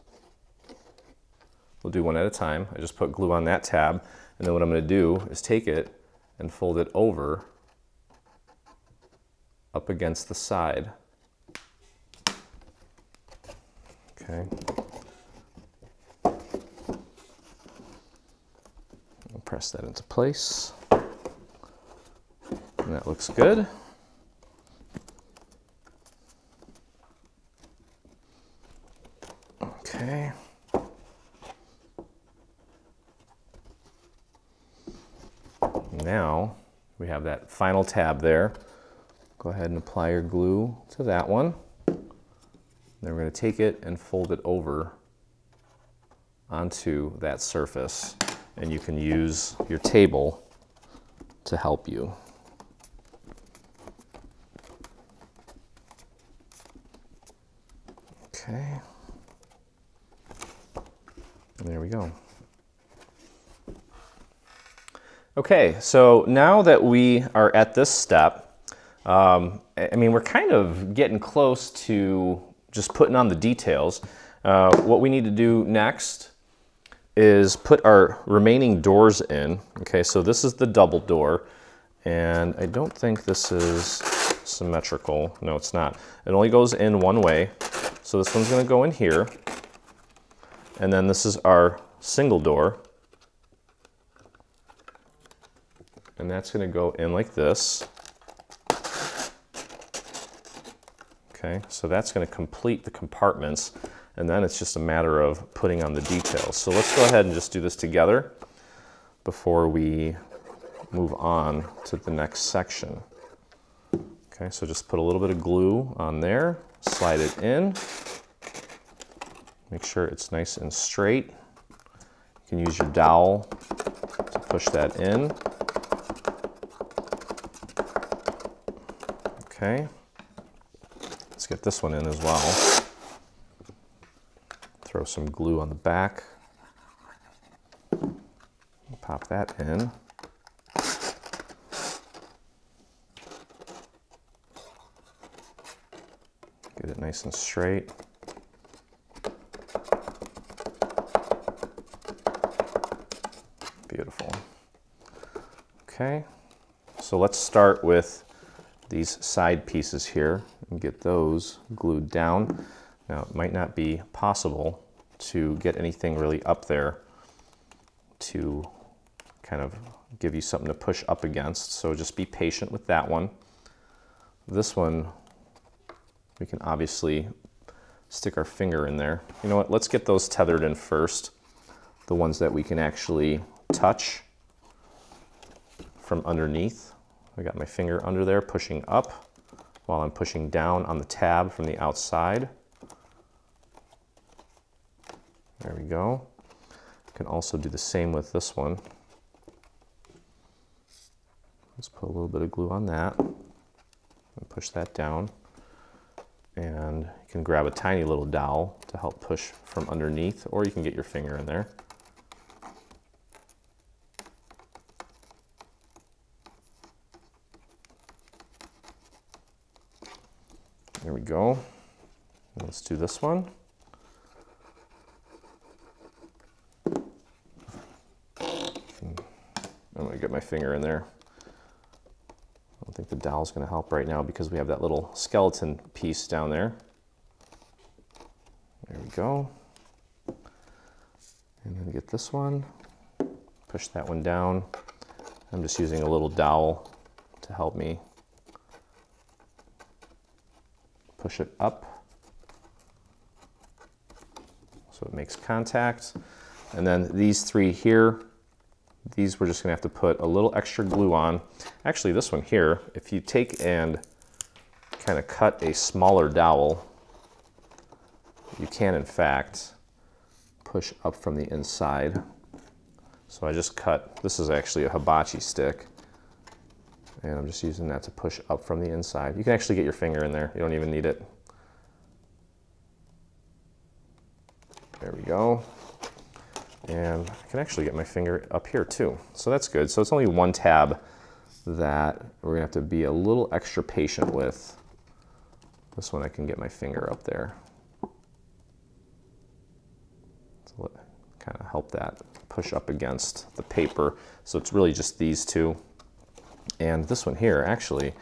We'll do one at a time. I just put glue on that tab, and then what I'm going to do is take it and fold it over up against the side. Okay. I'll press that into place. And that looks good. Okay. Now we have that final tab there. Go ahead and apply your glue to that one. Then we're going to take it and fold it over onto that surface, and you can use your table to help you. Okay. And there we go. Okay, so now that we are at this step, I mean, we're kind of getting close to just putting on the details. What we need to do next is put our remaining doors in. Okay, so this is the double door, and I don't think this is symmetrical. No, it's not. It only goes in one way. So this one's going to go in here, and then this is our single door, and that's going to go in like this. Okay, so that's going to complete the compartments, and then it's just a matter of putting on the details. So let's go ahead and just do this together before we move on to the next section. Okay, so just put a little bit of glue on there, slide it in, make sure it's nice and straight. You can use your dowel to push that in. Okay, let's get this one in as well. Throw some glue on the back, pop that in. Get it nice and straight. Beautiful. Okay, so let's start with these side pieces here and get those glued down. Now, it might not be possible to get anything really up there to kind of give you something to push up against, so just be patient with that one. This one, we can obviously stick our finger in there. You know what, let's get those tethered in first, the ones that we can actually touch from underneath. I got my finger under there pushing up while I'm pushing down on the tab from the outside. There we go. You can also do the same with this one. Let's put a little bit of glue on that and push that down. And you can grab a tiny little dowel to help push from underneath, or you can get your finger in there. There we go. Let's do this one. I'm going to get my finger in there. I don't think the dowel's going to help right now because we have that little skeleton piece down there. There we go. And then get this one. Push that one down. I'm just using a little dowel to help me push it up so it makes contact. And then these three here, these we're just gonna have to put a little extra glue on. Actually, this one here, if you take and kind of cut a smaller dowel, you can in fact push up from the inside. So I just cut, this is actually a hibachi stick, and I'm just using that to push up from the inside. You can actually get your finger in there, you don't even need it. There we go. And I can actually get my finger up here too. So that's good. So it's only one tab that we're gonna have to be a little extra patient with. This one I can get my finger up there. So kind of help that push up against the paper. So it's really just these two. And this one here, actually,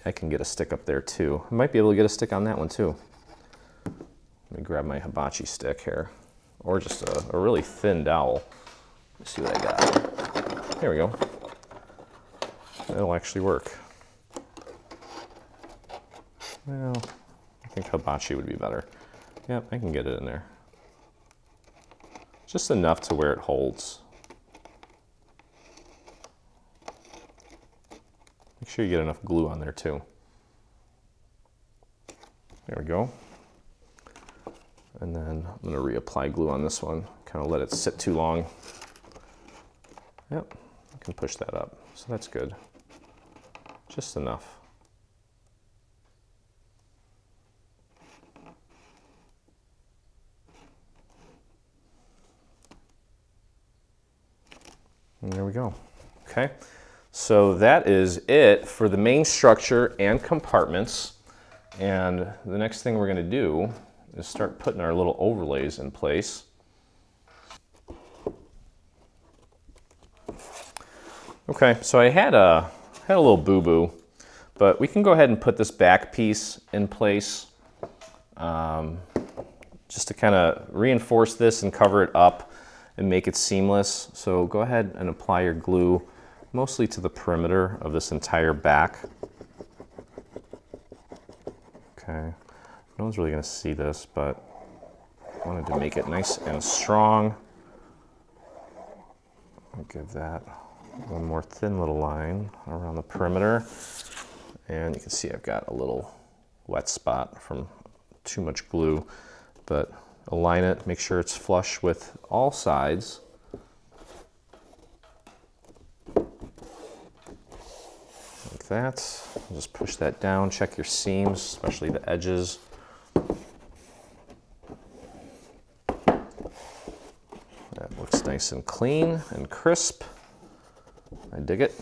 I can get a stick up there too. I might be able to get a stick on that one too. Let me grab my hibachi stick here, or just a really thin dowel. Let's see what I got. There we go. That'll actually work. Well, I think hibachi would be better. Yep, I can get it in there. Just enough to where it holds. Make sure you get enough glue on there too. There we go. And then I'm going to reapply glue on this one. Kind of let it sit too long. Yep, I can push that up. So that's good. Just enough. And there we go. Okay, so that is it for the main structure and compartments. And the next thing we're going to do is start putting our little overlays in place. Okay, so I had a little boo-boo, but we can go ahead and put this back piece in place just to kind of reinforce this and cover it up and make it seamless. So go ahead and apply your glue mostly to the perimeter of this entire back. Okay, no one's really going to see this, but I wanted to make it nice and strong. I'll give that one more thin little line around the perimeter. And you can see I've got a little wet spot from too much glue, but align it, make sure it's flush with all sides. Like that. Just push that down, check your seams, especially the edges. That looks nice and clean and crisp. I dig it.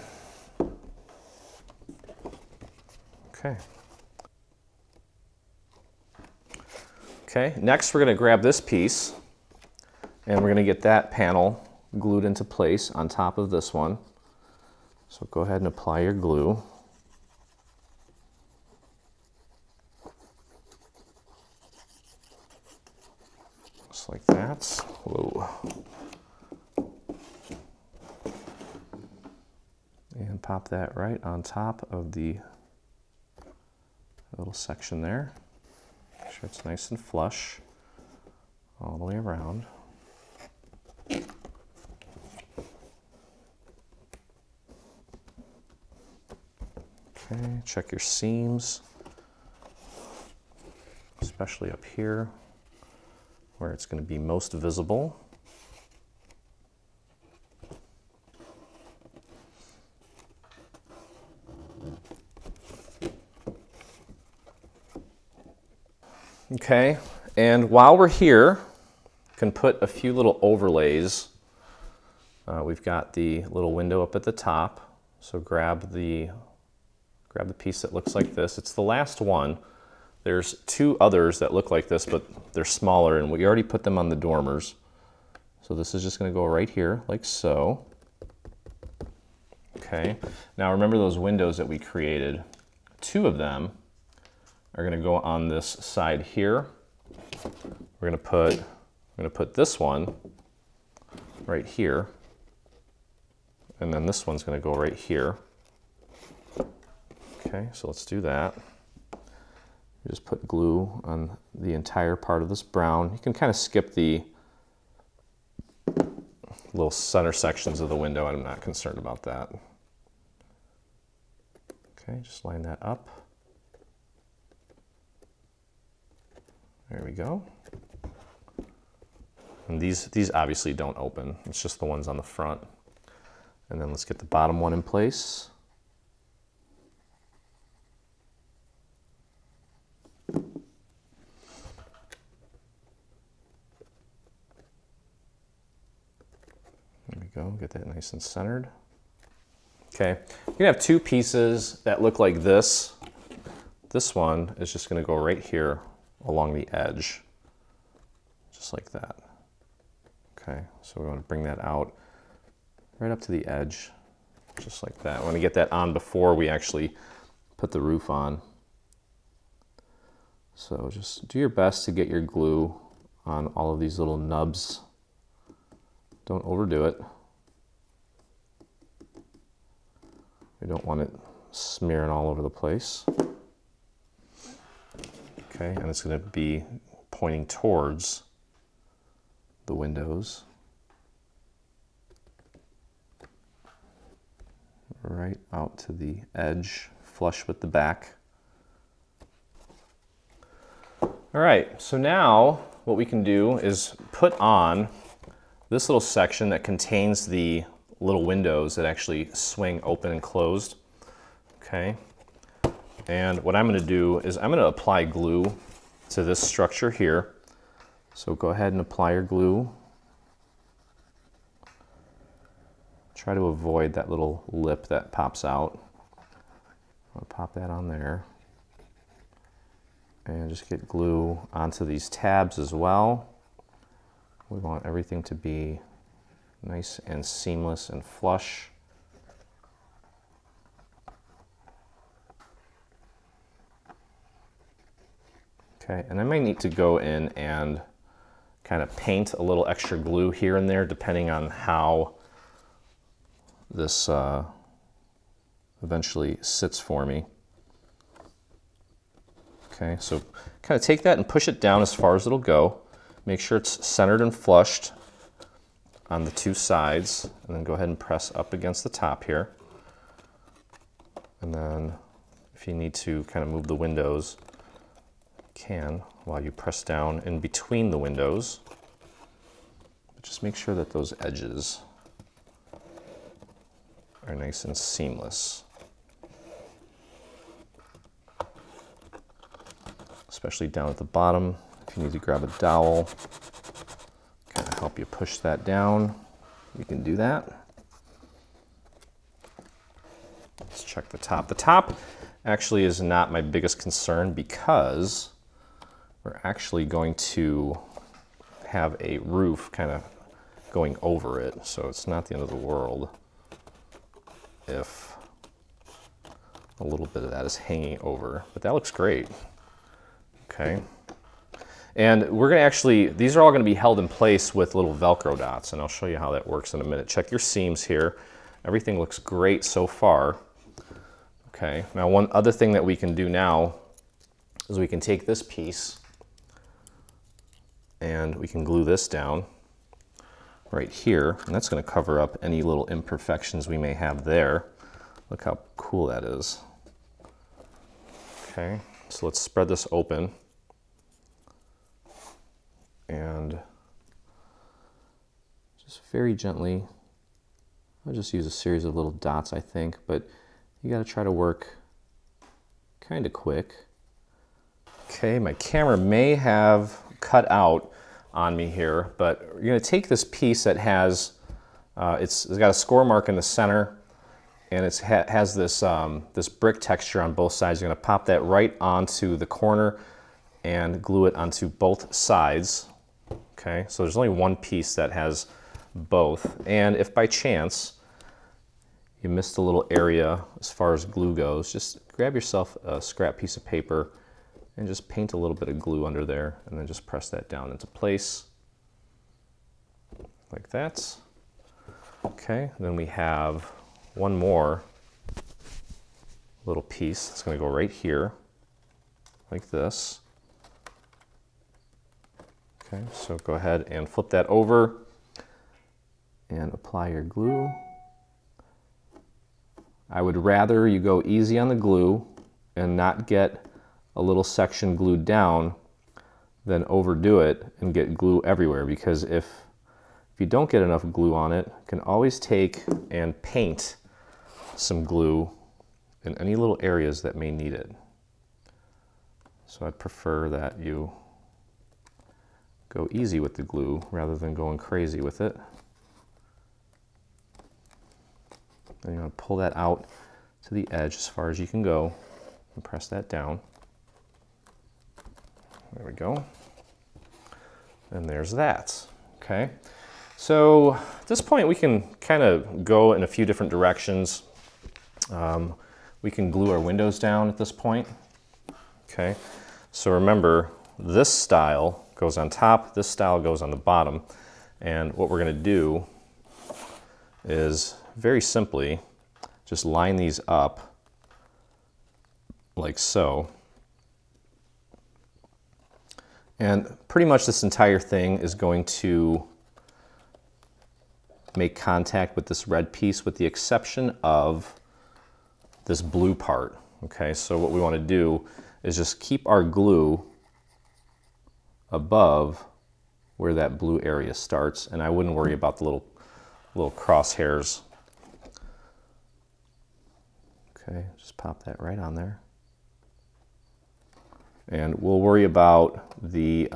Okay. Okay, next we're going to grab this piece and we're going to get that panel glued into place on top of this one. So go ahead and apply your glue. Just like that. Whoa. And pop that right on top of the little section there. Make sure it's nice and flush all the way around. Okay, check your seams, especially up here where it's going to be most visible. Okay, and while we're here, you can put a few little overlays. We've got the little window up at the top, so grab the piece that looks like this. It's the last one. There's two others that look like this, but they're smaller, and we already put them on the dormers. So this is just going to go right here, like so. Okay, now remember those windows that we created. Two of them are going to go on this side here. We're going to put this one right here, and then this one's going to go right here. Okay, so let's do that. You just put glue on the entire part of this brown. You can kind of skip the little center sections of the window. I'm not concerned about that. Okay, just line that up. There we go. And these obviously don't open. It's just the ones on the front. And then let's get the bottom one in place. There we go, get that nice and centered. Okay, you're gonna have two pieces that look like this. This one is just gonna go right here along the edge, just like that. Okay, so we want to bring that out right up to the edge, just like that. I want to get that on before we actually put the roof on. So just do your best to get your glue on all of these little nubs. Don't overdo it. We don't want it smearing all over the place. Okay, and it's going to be pointing towards the windows. Right out to the edge, flush with the back. All right, so now what we can do is put on this little section that contains the little windows that actually swing open and closed. Okay, and what I'm going to do is I'm going to apply glue to this structure here. So go ahead and apply your glue. Try to avoid that little lip that pops out. I'll pop that on there. And just get glue onto these tabs as well. We want everything to be nice and seamless and flush. Okay, and I may need to go in and kind of paint a little extra glue here and there depending on how this eventually sits for me. Okay, so kind of take that and push it down as far as it'll go. Make sure it's centered and flushed on the two sides, and then go ahead and press up against the top here. And then if you need to kind of move the windows, you can while you press down in between the windows. But just make sure that those edges are nice and seamless. Especially down at the bottom. If you need to grab a dowel, kind of help you push that down, you can do that. Let's check the top. The top actually is not my biggest concern because we're actually going to have a roof kind of going over it, so it's not the end of the world if a little bit of that is hanging over, but that looks great. Okay, and we're going to actually, these are all going to be held in place with little Velcro dots, and I'll show you how that works in a minute. Check your seams here. Everything looks great so far. Okay, now one other thing that we can do now is we can take this piece and we can glue this down right here, and that's going to cover up any little imperfections we may have there. Look how cool that is. Okay, so let's spread this open. And just very gently, I'll just use a series of little dots, I think, but you got to try to work kind of quick. Okay, my camera may have cut out on me here, but you're going to take this piece that has, it's got a score mark in the center, and it has this, this brick texture on both sides. You're going to pop that right onto the corner and glue it onto both sides. Okay, so there's only one piece that has both, and if by chance you missed a little area as far as glue goes, just grab yourself a scrap piece of paper and just paint a little bit of glue under there, and then just press that down into place like that. Okay, then we have one more little piece that's going to go right here like this. Okay, so go ahead and flip that over and apply your glue. I would rather you go easy on the glue and not get a little section glued down than overdo it and get glue everywhere, because if you don't get enough glue on it, you can always take and paint some glue in any little areas that may need it. So I'd prefer that you go easy with the glue rather than going crazy with it. Then you're going to pull that out to the edge as far as you can go and press that down. There we go. And there's that. Okay. So at this point we can kind of go in a few different directions. We can glue our windows down at this point. Okay. So remember, this style goes on top, this style goes on the bottom. And what we're going to do is very simply just line these up like so. And pretty much this entire thing is going to make contact with this red piece with the exception of this blue part. Okay, so what we want to do is just keep our glue above where that blue area starts, and I wouldn't worry about the little crosshairs. Okay, just pop that right on there. And we'll worry about the,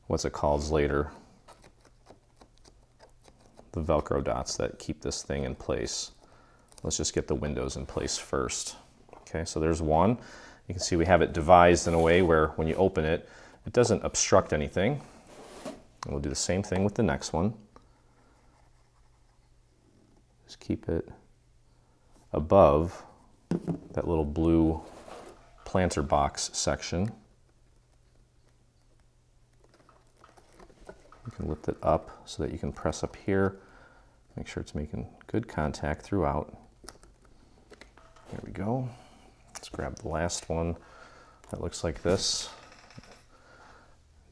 what's it called later, the Velcro dots that keep this thing in place. Let's just get the windows in place first. Okay, so there's one. You can see we have it devised in a way where when you open it, it doesn't obstruct anything. And we'll do the same thing with the next one. Just keep it above that little blue planter box section. You can lift it up so that you can press up here. Make sure it's making good contact throughout. There we go. Let's grab the last one that looks like this.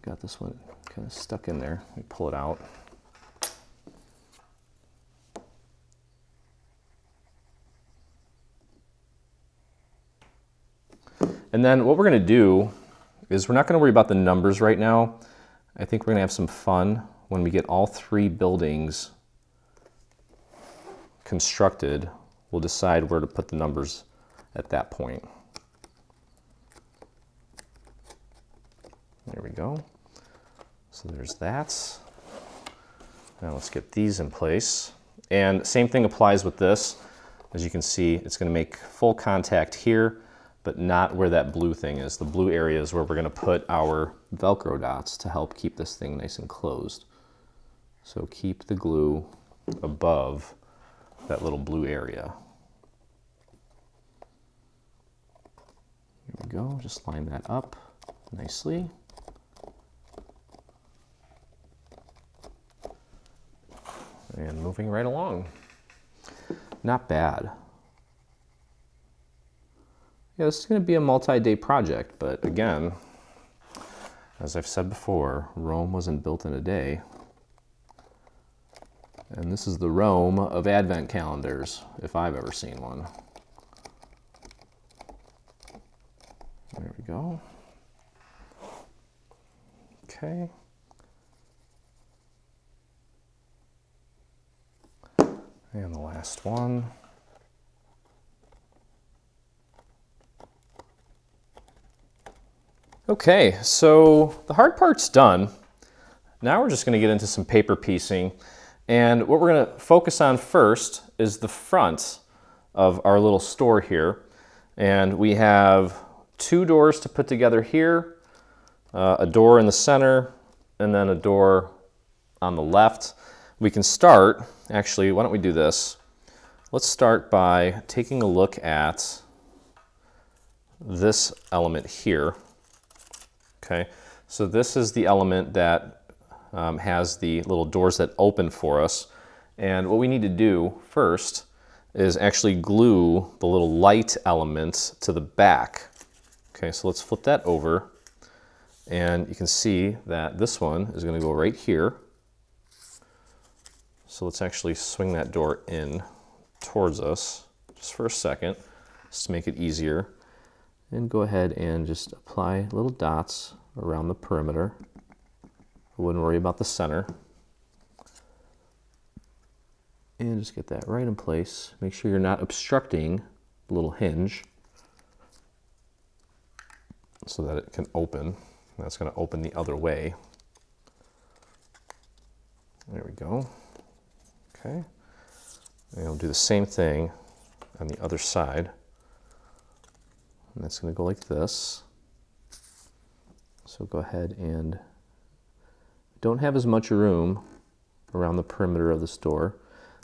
Got this one kind of stuck in there. Let me pull it out. And then what we're going to do is we're not going to worry about the numbers right now. I think we're going to have some fun when we get all three buildings constructed. We'll decide where to put the numbers at that point. There we go. So there's that. Now let's get these in place. And same thing applies with this. As you can see, it's going to make full contact here, but not where that blue thing is. The blue area is where we're going to put our Velcro dots to help keep this thing nice and closed. So keep the glue above that little blue area. Here we go, just line that up nicely. And moving right along. Not bad. Yeah, this is going to be a multi-day project, but again, as I've said before, Rome wasn't built in a day. And this is the Rome of advent calendars, if I've ever seen one. There we go. Okay. And the last one. Okay, so the hard part's done. Now we're just going to get into some paper piecing. And what we're going to focus on first is the front of our little store here. And we have two doors to put together here, a door in the center, and then a door on the left. We can start, actually, why don't we do this? Let's start by taking a look at this element here. Okay, so this is the element that has the little doors that open for us. And what we need to do first is actually glue the little light element to the back. Okay, so let's flip that over. And you can see that this one is going to go right here. So let's actually swing that door in towards us just for a second, just to make it easier. And go ahead and just apply little dots around the perimeter. I wouldn't worry about the center. And just get that right in place. Make sure you're not obstructing the little hinge so that it can open. That's going to open the other way. There we go. Okay. And we'll do the same thing on the other side. And that's going to go like this. So go ahead and don't have as much room around the perimeter of this door.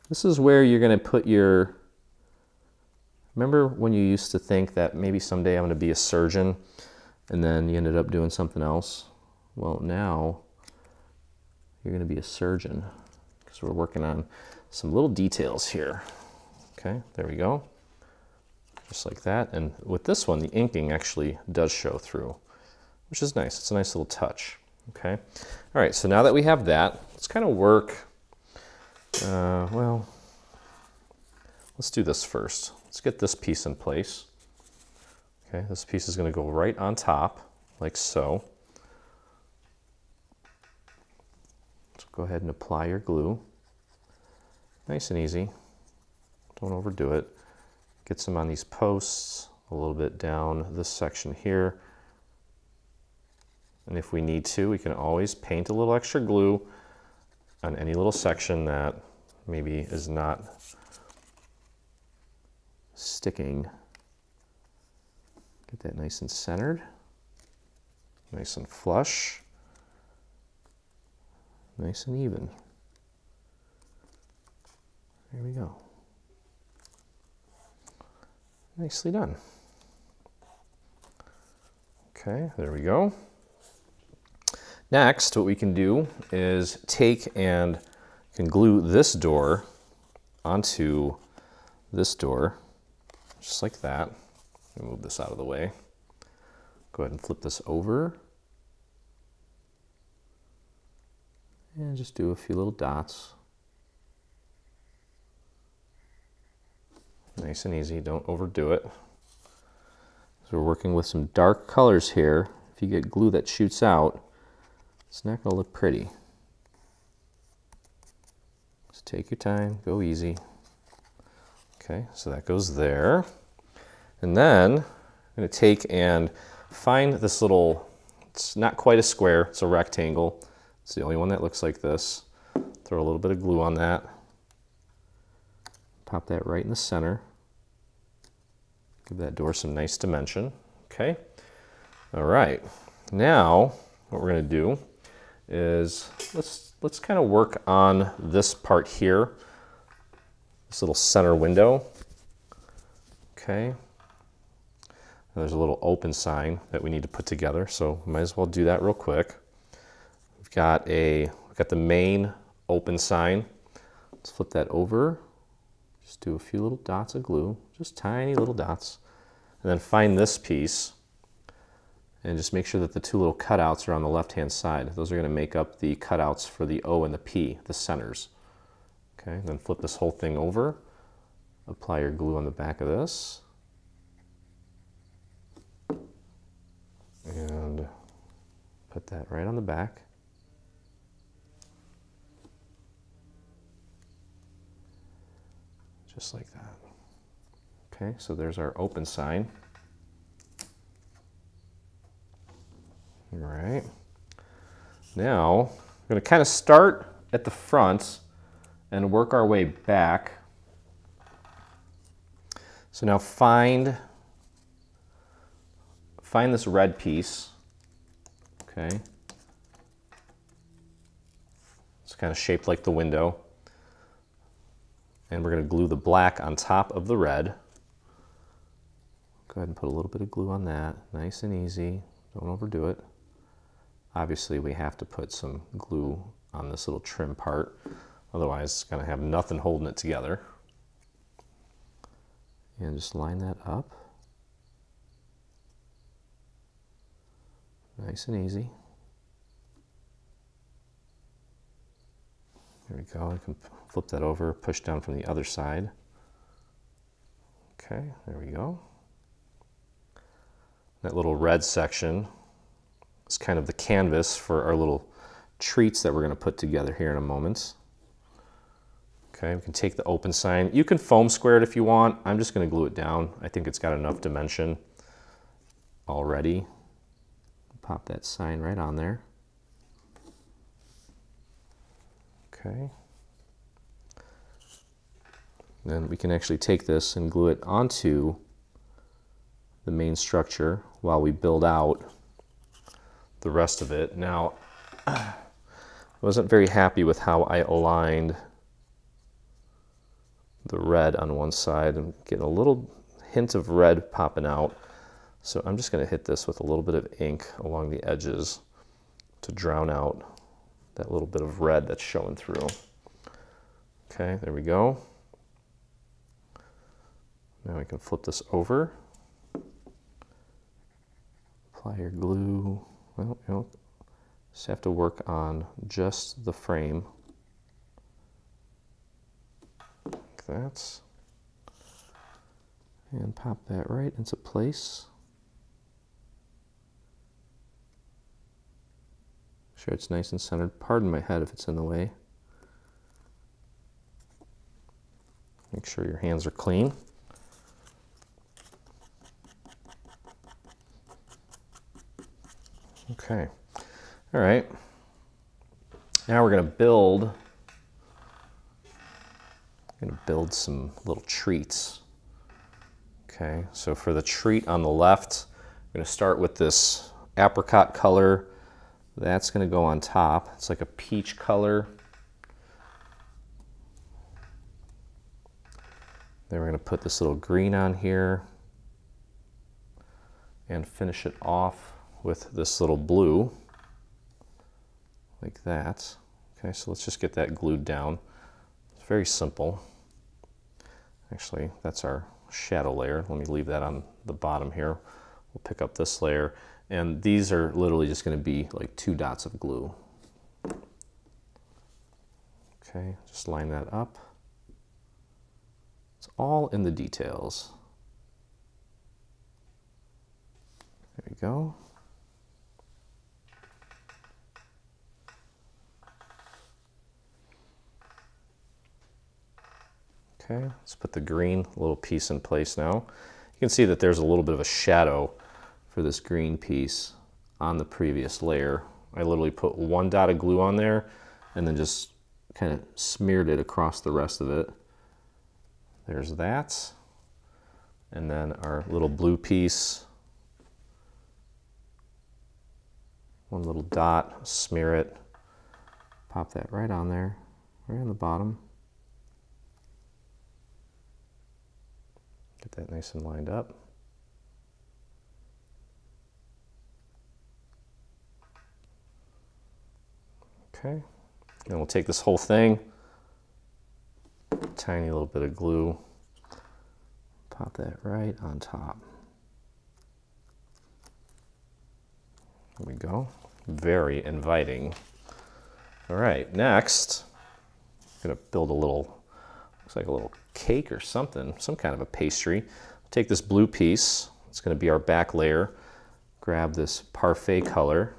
This is where you're going to put your Remember when you used to think that maybe someday I'm going to be a surgeon and then you ended up doing something else? Well, now you're going to be a surgeon because we're working on some little details here. Okay, there we go. Just like that. And with this one, the inking actually does show through, which is nice. It's a nice little touch. Okay. All right, so now that we have that, let's kind of work, well, let's do this first. Let's get this piece in place. Okay, this piece is going to go right on top, like so. So go ahead and apply your glue. Nice and easy. Don't overdo it. Get some on these posts, a little bit down this section here. And if we need to, we can always paint a little extra glue on any little section that maybe is not sticking. Get that nice and centered, nice and flush, nice and even. There we go. Nicely done. Okay, there we go. Next, what we can do is take and can glue this door onto this door, just like that. Let me move this out of the way. Go ahead and flip this over. And just do a few little dots. Nice and easy, don't overdo it. So we're working with some dark colors here. If you get glue that shoots out, it's not going to look pretty. Just take your time, go easy. Okay, so that goes there. And then I'm going to take and find this little, it's not quite a square, it's a rectangle. It's the only one that looks like this. Throw a little bit of glue on that. Pop that right in the center. Give that door some nice dimension. Okay. All right. Now what we're going to do is let's kind of work on this part here. This little center window. Okay. And there's a little open sign that we need to put together, so we might as well do that real quick. We've got the main open sign. Let's flip that over. Just do a few little dots of glue, just tiny little dots. And then find this piece and just make sure that the two little cutouts are on the left-hand side. Those are going to make up the cutouts for the O and the P, the centers. Okay, and then flip this whole thing over. Apply your glue on the back of this. And put that right on the back. Just like that. Okay, so there's our open sign. All right. Now, we're going to kind of start at the front and work our way back. So now find this red piece. Okay. It's kind of shaped like the window. And we're going to glue the black on top of the red. Go ahead and put a little bit of glue on that. Nice and easy. Don't overdo it. Obviously, we have to put some glue on this little trim part. Otherwise, it's going to have nothing holding it together. And just line that up. Nice and easy. There we go. I can flip that over, push down from the other side. Okay, there we go. That little red section is kind of the canvas for our little treats that we're going to put together here in a moment. Okay, we can take the open sign. You can foam square it if you want. I'm just going to glue it down. I think it's got enough dimension already. Pop that sign right on there. Okay. Then we can actually take this and glue it onto the main structure while we build out the rest of it. Now, I wasn't very happy with how I aligned the red on one side. I'm getting a little hint of red popping out. So I'm just going to hit this with a little bit of ink along the edges to drown out that little bit of red that's showing through. Okay, there we go. Now we can flip this over. Apply your glue. Well, you know, just have to work on just the frame. Like that. And pop that right into place. Sure it's nice and centered. Pardon my head if it's in the way. Make sure your hands are clean. Okay, all right. Now we're gonna build some little treats. Okay, so for the treat on the left, I'm gonna start with this apricot color. That's gonna go on top. It's like a peach color. Then we're gonna put this little green on here and finish it off with this little blue, like that. Okay, so let's just get that glued down. It's very simple. Actually, that's our shadow layer. Let me leave that on the bottom here. We'll pick up this layer, and these are literally just going to be like 2 dots of glue. Okay, just line that up. It's all in the details. There we go. Okay, let's put the green little piece in place now. You can see that there's a little bit of a shadow for this green piece on the previous layer. I literally put 1 dot of glue on there and then just kind of smeared it across the rest of it. There's that. And then our little blue piece. 1 little dot, smear it, pop that right on there, right on the bottom. Get that nice and lined up. Okay, and we'll take this whole thing, tiny little bit of glue, pop that right on top. There we go. Very inviting. All right, next, I'm gonna build a little, looks like a little cake or something, some kind of a pastry. Take this blue piece, it's gonna be our back layer, grab this parfait color,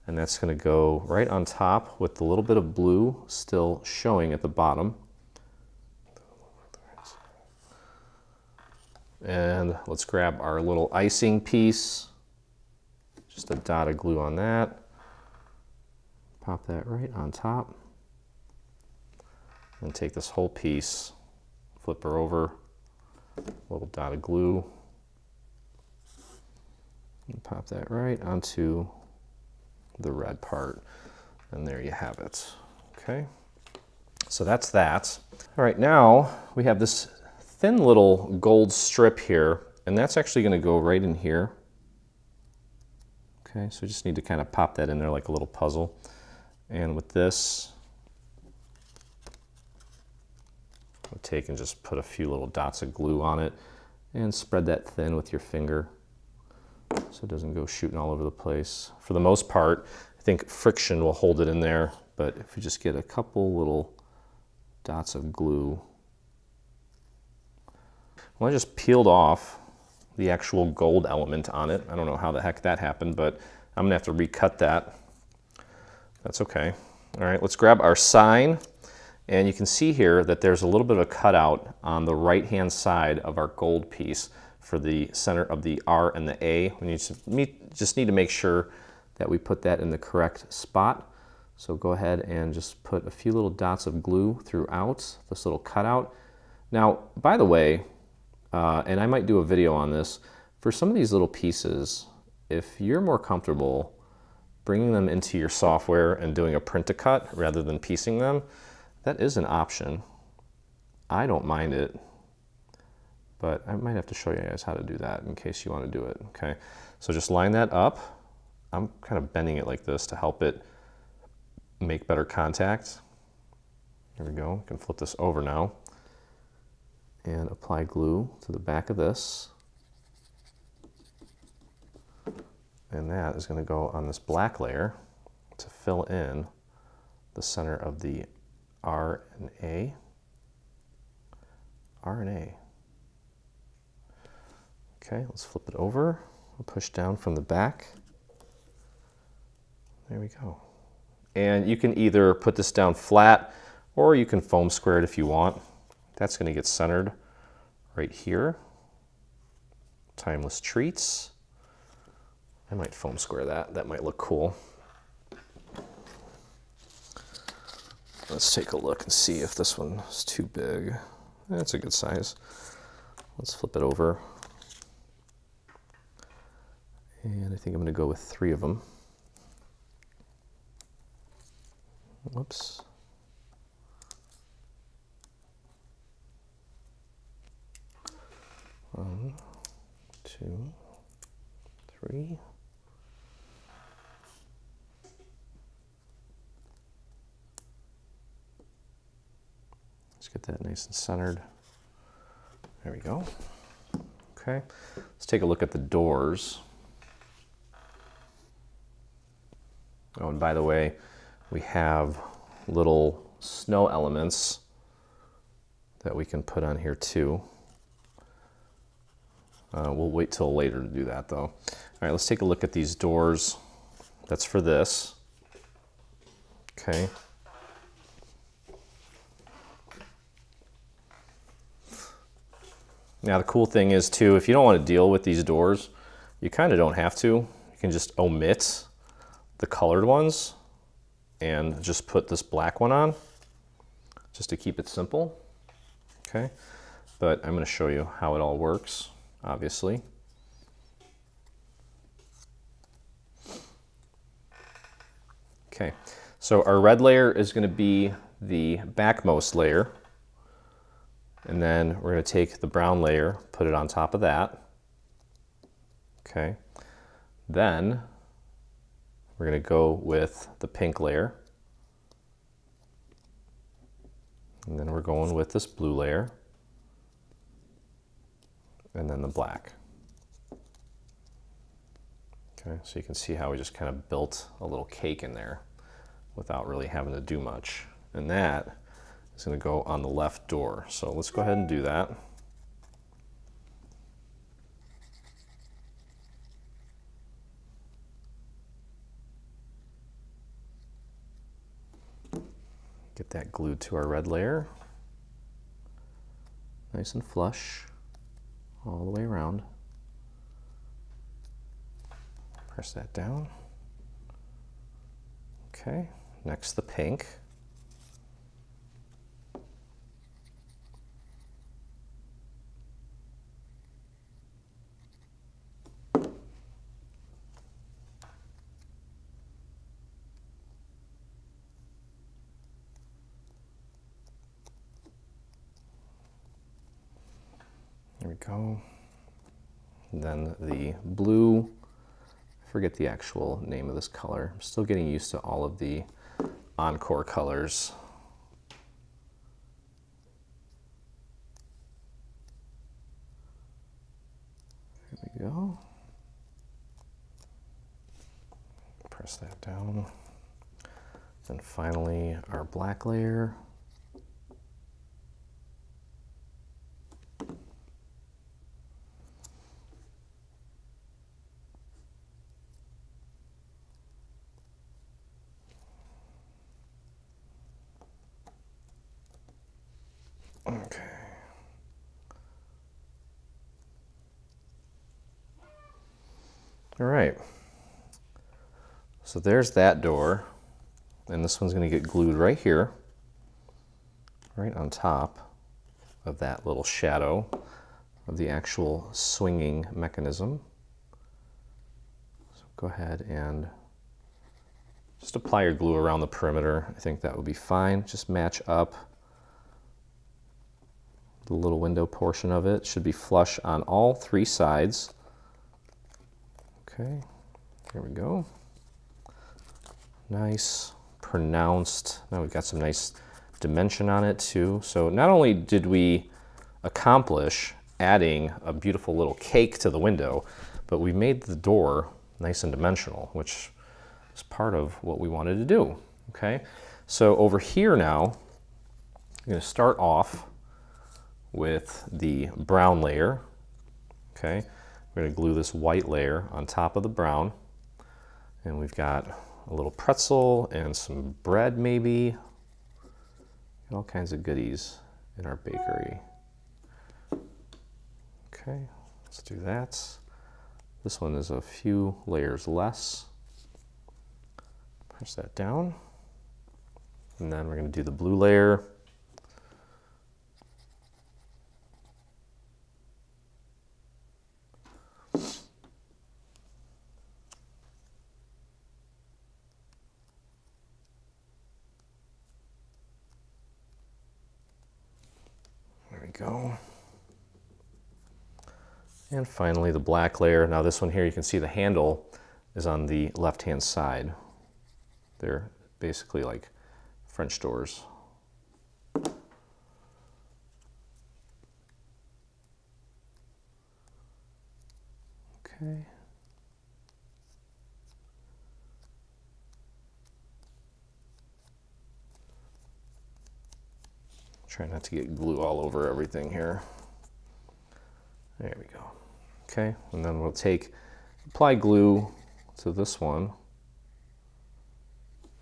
and that's gonna go right on top with the little bit of blue still showing at the bottom. And let's grab our little icing piece, just a dot of glue on that, pop that right on top. And take this whole piece, flip her over, little dot of glue, and pop that right onto the red part. And there you have it. Okay, so that's that. All right, now we have this thin little gold strip here, and that's actually going to go right in here. Okay, so we just need to kind of pop that in there like a little puzzle. And with this, I'll take and just put a few little dots of glue on it and spread that thin with your finger so it doesn't go shooting all over the place. For the most part, I think friction will hold it in there, but if you just get a couple little dots of glue. Well, I just peeled off the actual gold element on it. I don't know how the heck that happened, but I'm gonna have to recut that. That's okay. All right, let's grab our sign. And you can see here that there's a little bit of a cutout on the right-hand side of our gold piece for the center of the R and the A. We just need to make sure that we put that in the correct spot. So go ahead and just put a few little dots of glue throughout this little cutout. Now, by the way, and I might do a video on this, for some of these little pieces, if you're more comfortable bringing them into your software and doing a print-to-cut rather than piecing them, that is an option. I don't mind it, but I might have to show you guys how to do that in case you want to do it, okay? So just line that up. I'm kind of bending it like this to help it make better contact. There we go. You can flip this over now and apply glue to the back of this. And that is going to go on this black layer to fill in the center of the R and A. R and A. Okay, let's flip it over. We'll push down from the back. There we go. And you can either put this down flat or you can foam square it if you want. That's going to get centered right here. Timeless Treats. I might foam square that. That might look cool. Let's take a look and see if this one is too big. That's a good size. Let's flip it over. And I think I'm going to go with 3 of them. Whoops. One, 2, 3. Let's get that nice and centered. There we go. Okay, let's take a look at the doors. Oh, and by the way, we have little snow elements that we can put on here too. We'll wait till later to do that though. All right, let's take a look at these doors. That's for this. Okay. Now the cool thing is too, if you don't want to deal with these doors, you kind of don't have to. You can just omit the colored ones and just put this black one on, just to keep it simple. Okay, but I'm going to show you how it all works, obviously. Okay, so our red layer is going to be the backmost layer. And then we're going to take the brown layer, put it on top of that. Okay. Then we're going to go with the pink layer. And then we're going with this blue layer. And then the black. Okay, so you can see how we just kind of built a little cake in there without really having to do much. And that is going to go on the left door. So let's go ahead and do that. Get that glued to our red layer. Nice and flush all the way around. Press that down. Okay, next the pink. There we go. And then the blue, I forget the actual name of this color. I'm still getting used to all of the Encore colors. There we go. Press that down. Then finally our black layer. Okay. All right. So there's that door. And this one's going to get glued right here, right on top of that little shadow of the actual swinging mechanism. So go ahead and just apply your glue around the perimeter. I think that would be fine. Just match up The little window portion of it should be flush on all three sides. Okay, here we go. Nice, pronounced. Now we've got some nice dimension on it too. So not only did we accomplish adding a beautiful little cake to the window, but we made the door nice and dimensional, which is part of what we wanted to do. Okay, so over here now, I'm going to start off with the brown layer. Okay, we're going to glue this white layer on top of the brown, and we've got a little pretzel and some bread maybe, all kinds of goodies in our bakery. Okay, let's do that. This one is a few layers less. Press that down. And then we're going to do the blue layer. There we go. And finally the black layer. Now this one here, you can see the handle is on the left-hand side. They're basically like French doors. Okay. Try not to get glue all over everything here. There we go. Okay, and then we'll apply glue to this one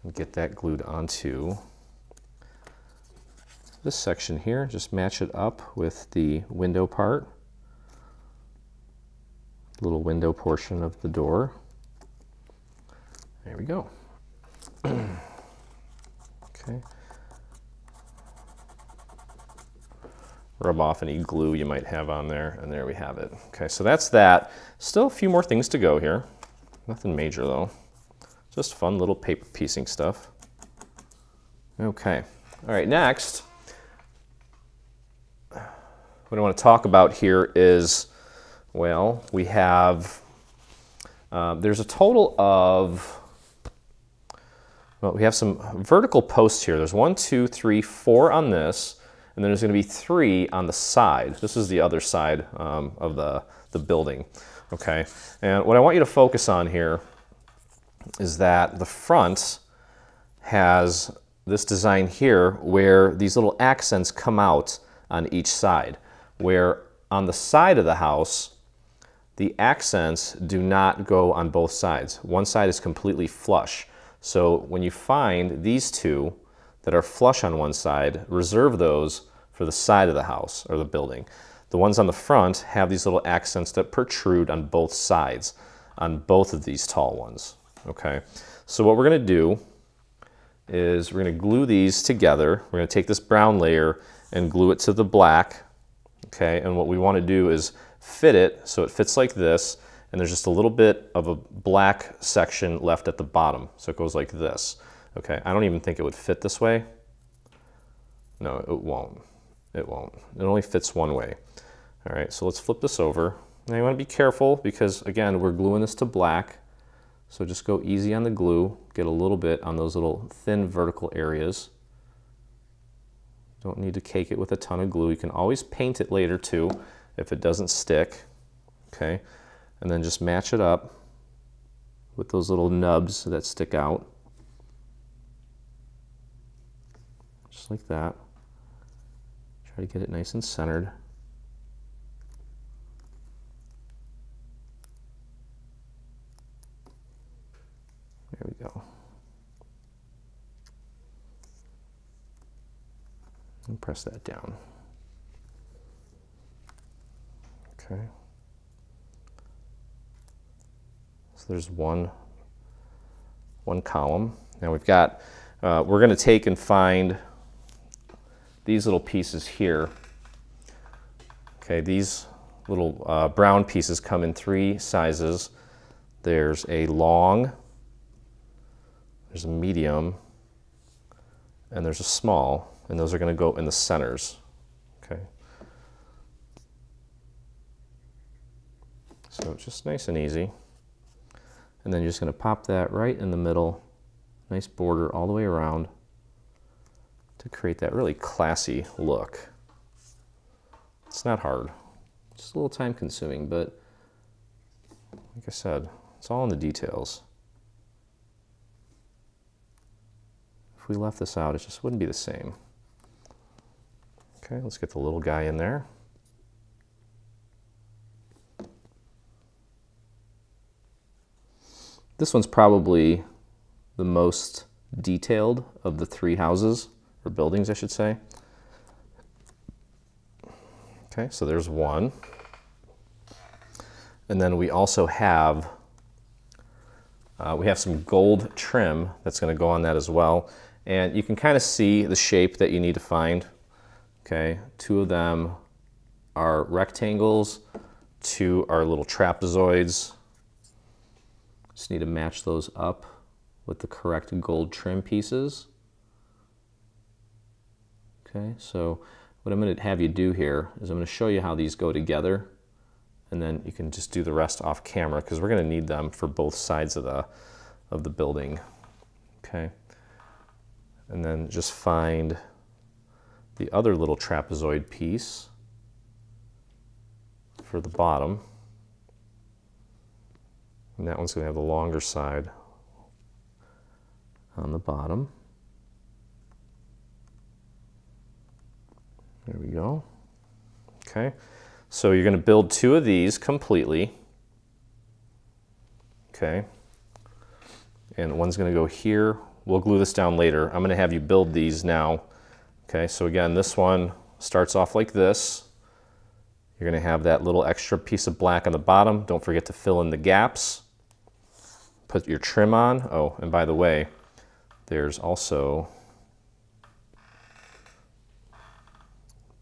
and get that glued onto this section here. Just match it up with the window part, little window portion of the door. There we go. Okay. Rub off any glue you might have on there, and there we have it. Okay, so that's that. Still a few more things to go here. Nothing major though. Just fun little paper piecing stuff. Okay, all right, next, what I want to talk about here is, well, we have, there's a total of, well, we have some vertical posts here. There's 1, 2, 3, 4 on this, and then there's going to be 3 on the side. This is the other side of the building, okay? And what I want you to focus on here is that the front has this design here where these little accents come out on each side, where on the side of the house, the accents do not go on both sides. One side is completely flush. So when you find these two that are flush on one side, reserve those for the side of the house or the building. The ones on the front have these little accents that protrude on both sides, on both of these tall ones. Okay, so what we're going to do is we're going to glue these together. We're going to take this brown layer and glue it to the black. Okay, and what we want to do is fit it so it fits like this, and there's just a little bit of a black section left at the bottom, so it goes like this. Okay, I don't even think it would fit this way. No, it won't. It won't. It only fits one way. All right, so let's flip this over. Now you want to be careful because, again, we're gluing this to black. So just go easy on the glue. Get a little bit on those little thin vertical areas. Don't need to cake it with a ton of glue. You can always paint it later too if it doesn't stick. Okay, and then just match it up with those little nubs that stick out. Just like that. Try to get it nice and centered. There we go. And press that down. Okay. So there's one column. Now we've got, we're going to take and find these little pieces here. Okay, these little brown pieces come in 3 sizes. There's a long, there's a medium, and there's a small, and those are going to go in the centers. Okay, So just nice and easy. And then you're just going to pop that right in the middle. Nice border all the way around to create that really classy look. It's not hard. Just a little time consuming, but like I said, it's all in the details. If we left this out, it just wouldn't be the same. Okay, let's get the little guy in there. This one's probably the most detailed of the three houses, or buildings, I should say. Okay, so there's one. And then we also have, some gold trim that's going to go on that as well. And you can kind of see the shape that you need to find. Okay, two of them are rectangles, two are little trapezoids. Just need to match those up with the correct gold trim pieces. Okay, so what I'm going to have you do here is I'm going to show you how these go together, and then you can just do the rest off camera because we're going to need them for both sides of the building. Okay, and then just find the other little trapezoid piece for the bottom. And that one's going to have the longer side on the bottom. There we go. Okay, so you're going to build two of these completely. Okay, and one's going to go here. We'll glue this down later. I'm going to have you build these now. Okay, so again, this one starts off like this. You're going to have that little extra piece of black on the bottom. Don't forget to fill in the gaps. Put your trim on. Oh, and by the way, there's also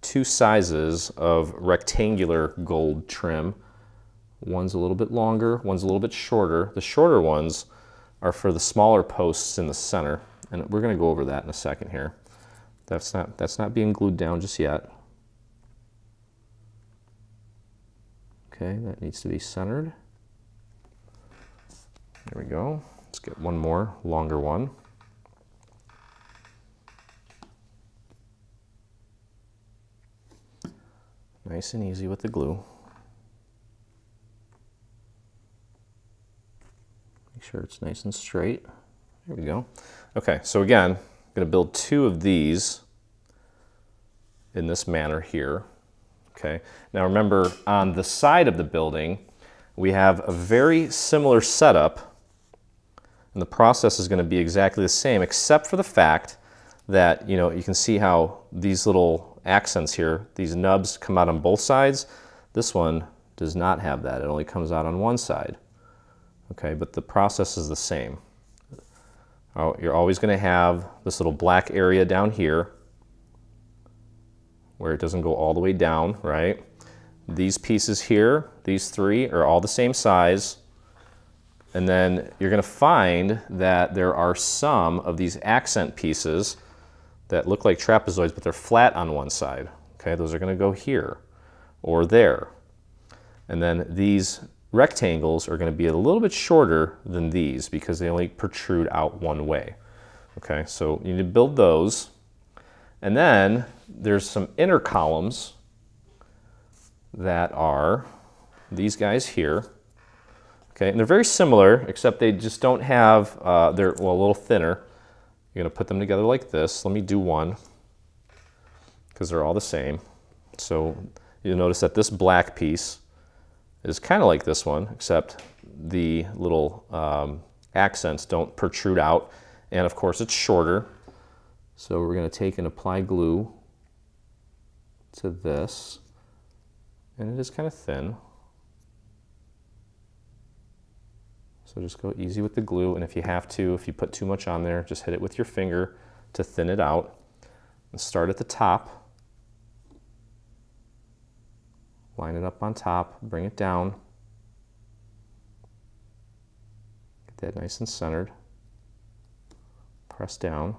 two sizes of rectangular gold trim. One's a little bit longer, one's a little bit shorter. The shorter ones are for the smaller posts in the center, and we're going to go over that in a second here. That's not being glued down just yet. Okay, that needs to be centered. There we go. Let's get one more longer one. Nice and easy with the glue. Make sure it's nice and straight. There we go. Okay, so again, I'm going to build two of these in this manner here. Okay, now remember, on the side of the building, we have a very similar setup, and the process is going to be exactly the same, except for the fact that, you can see how these little accents here, these nubs come out on both sides. This one does not have that. It only comes out on one side. Okay, but the process is the same. Oh, you're always going to have this little black area down here where it doesn't go all the way down, right? These pieces here, these three, are all the same size. And then you're going to find that there are some of these accent pieces that look like trapezoids, but they're flat on one side. Okay, those are going to go here or there. And then these rectangles are going to be a little bit shorter than these because they only protrude out one way. Okay, so you need to build those. And then there's some inner columns that are these guys here. Okay, and they're very similar, except they just don't have, they're a little thinner. You're going to put them together like this. Let me do one, because they're all the same. So you'll notice that this black piece is kind of like this one, except the little accents don't protrude out. And of course, it's shorter. So we're going to take and apply glue to this. And it is kind of thin. So just go easy with the glue, and if you have to, if you put too much on there, just hit it with your finger to thin it out. And start at the top. Line it up on top, bring it down. Get that nice and centered. Press down.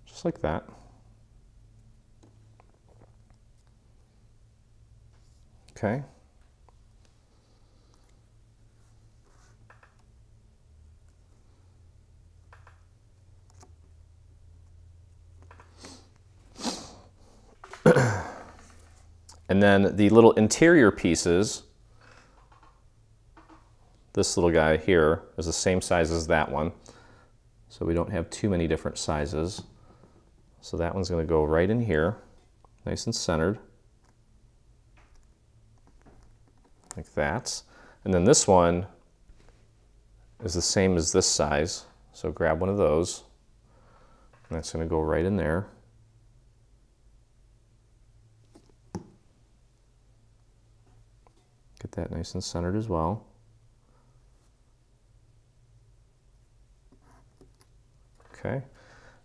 Just like that. Okay, And then the little interior pieces, this little guy here is the same size as that one. So we don't have too many different sizes. So that one's going to go right in here, nice and centered, like that. And then this one is the same as this size. So grab one of those, and that's going to go right in there. Get that nice and centered as well. Okay.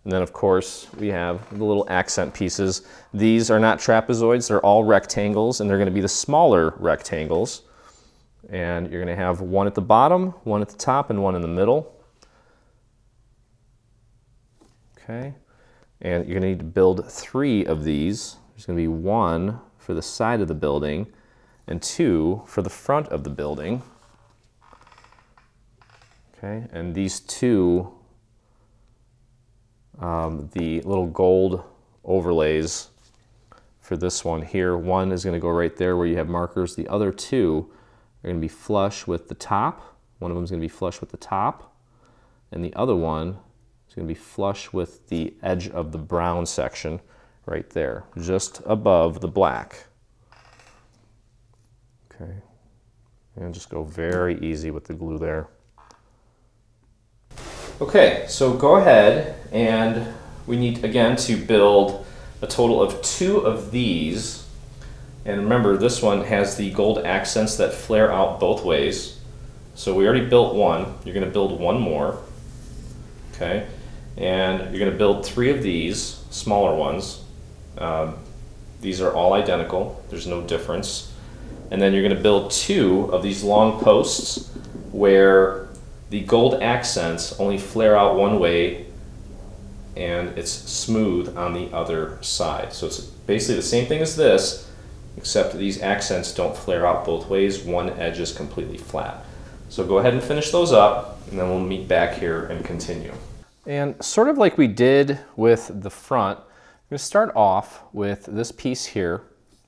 And then of course we have the little accent pieces. These are not trapezoids, they're all rectangles, and they're going to be the smaller rectangles. And you're going to have one at the bottom, one at the top, and one in the middle. Okay. And you're going to need to build 3 of these. There's going to be 1 for the side of the building and 2 for the front of the building. Okay. And these 2 the little gold overlays for this one here. One is going to go right there where you have markers. The other 2 are going to be flush with the top. One of them is going to be flush with the top, and the other one is going to be flush with the edge of the brown section right there, just above the black. Okay, and just go very easy with the glue there. Okay, so go ahead, and we need again to build a total of 2 of these. And remember, this one has the gold accents that flare out both ways. So we already built 1. You're going to build 1 more. Okay, and you're going to build 3 of these smaller ones. These are all identical. There's no difference. And then you're going to build 2 of these long posts where the gold accents only flare out one way and it's smooth on the other side. So it's basically the same thing as this, except these accents don't flare out both ways. One edge is completely flat. So go ahead and finish those up, and then we'll meet back here and continue. And sort of like we did with the front, I'm going to start off with this piece here,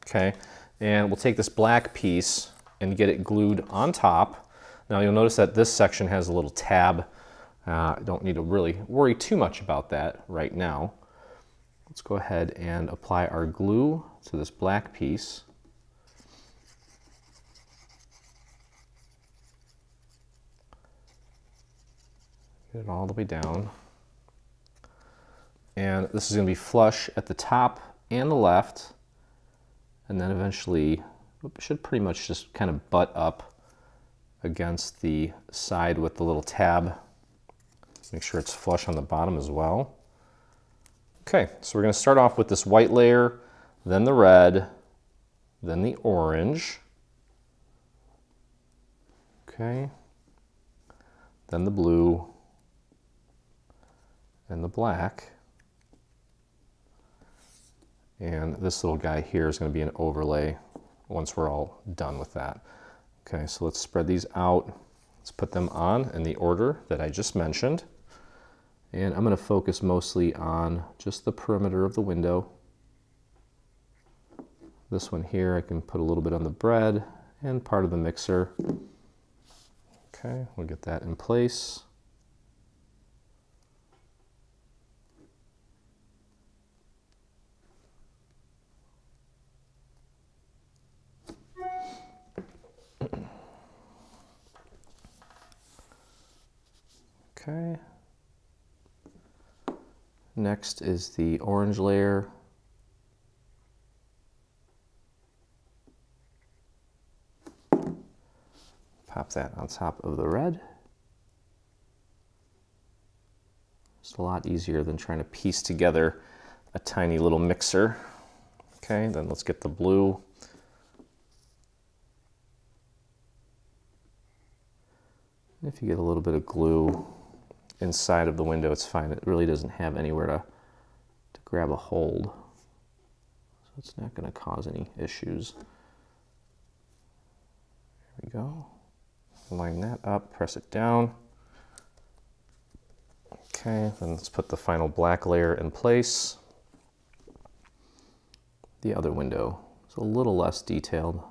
okay? And we'll take this black piece and get it glued on top. Now you'll notice that this section has a little tab. I don't need to really worry too much about that right now. Let's go ahead and apply our glue to this black piece. Get it all the way down. And this is going to be flush at the top and the left, and then eventually it should pretty much just kind of butt up against the side with the little tab. Make sure it's flush on the bottom as well. Okay, so we're going to start off with this white layer, then the red, then the orange. Okay, then the blue, and the black. And this little guy here is going to be an overlay once we're all done with that. Okay, so let's spread these out. Let's put them on in the order that I just mentioned. And I'm going to focus mostly on just the perimeter of the window. This one here, I can put a little bit on the bread and part of the mixer. Okay, we'll get that in place. Okay. Next is the orange layer. Pop that on top of the red. It's a lot easier than trying to piece together a tiny little mixer. Okay, then let's get the blue. If you get a little bit of glue inside of the window, it's fine. It really doesn't have anywhere to grab a hold. So it's not going to cause any issues. There we go. Line that up, press it down. Okay, then let's put the final black layer in place. The other window It's a little less detailed.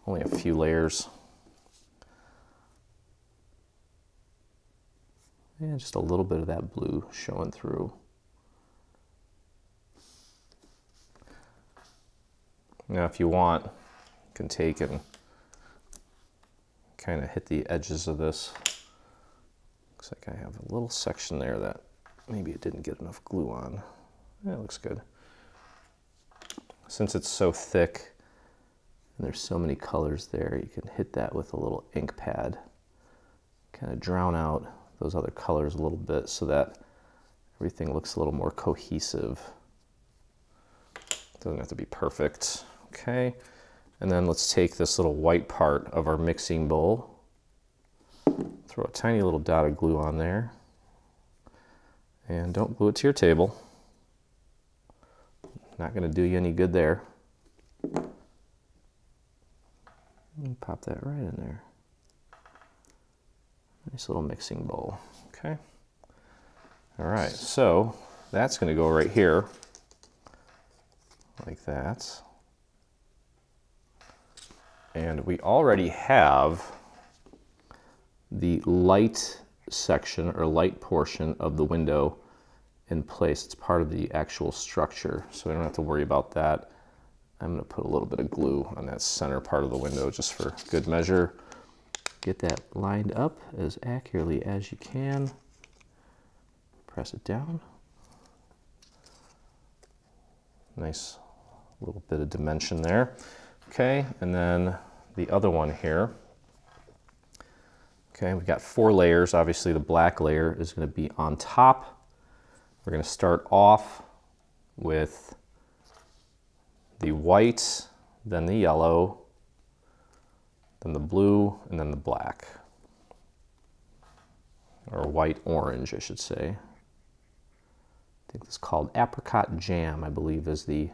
Only a few layers. And just a little bit of that blue showing through. Now if you want, you can take and kind of hit the edges of this. Looks like I have a little section there that maybe it didn't get enough glue on. Yeah, it looks good. Since it's so thick and there's so many colors there, you can hit that with a little ink pad. Kind of drown out those other colors a little bit so that everything looks a little more cohesive. Doesn't have to be perfect. Okay, and then let's take this little white part of our mixing bowl, throw a tiny little dot of glue on there, and don't glue it to your table. Not going to do you any good there. And pop that right in there. Nice little mixing bowl. Okay. All right, so that's going to go right here, like that. And we already have the light section or light portion of the window in place. It's part of the actual structure, so we don't have to worry about that. I'm going to put a little bit of glue on that center part of the window just for good measure. Get that lined up as accurately as you can. Press it down. Nice little bit of dimension there. Okay, and then the other one here. Okay, we've got 4 layers. Obviously the black layer is going to be on top. We're going to start off with the white, then the yellow, then the blue, and then the black. Or white orange, I should say. I think it's called Apricot Jam, I believe, is the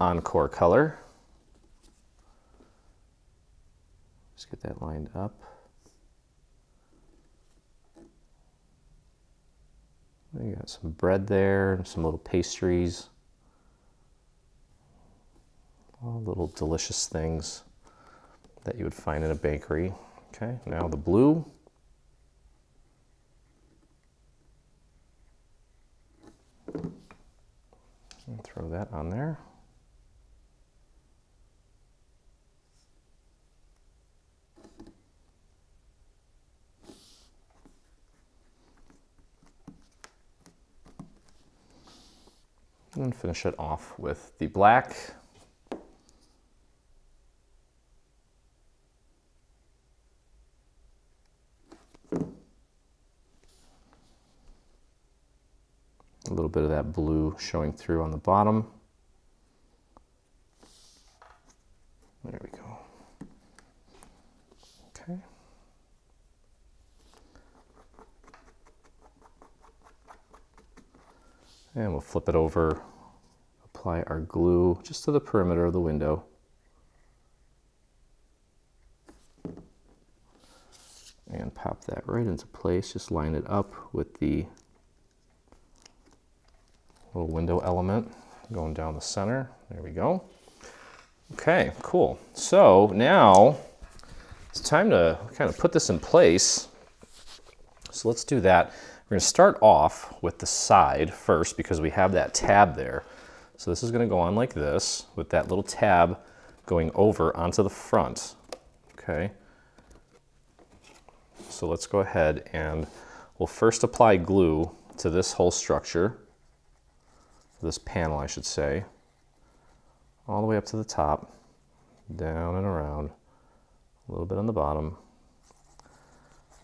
encore color. Just get that lined up. You got some bread there and some little pastries. All little delicious things that you would find in a bakery. Okay, now the blue. And throw that on there. And finish it off with the black. A little bit of that blue showing through on the bottom. There we go. Okay. And we'll flip it over, apply our glue just to the perimeter of the window. And pop that right into place. Just line it up with the little window element going down the center. There we go. Okay, cool. So now it's time to kind of put this in place. So let's do that. We're going to start off with the side first because we have that tab there. So this is going to go on like this with that little tab going over onto the front. Okay. So let's go ahead and we'll first apply glue to this whole structure, this panel I should say, all the way up to the top, down and around, a little bit on the bottom.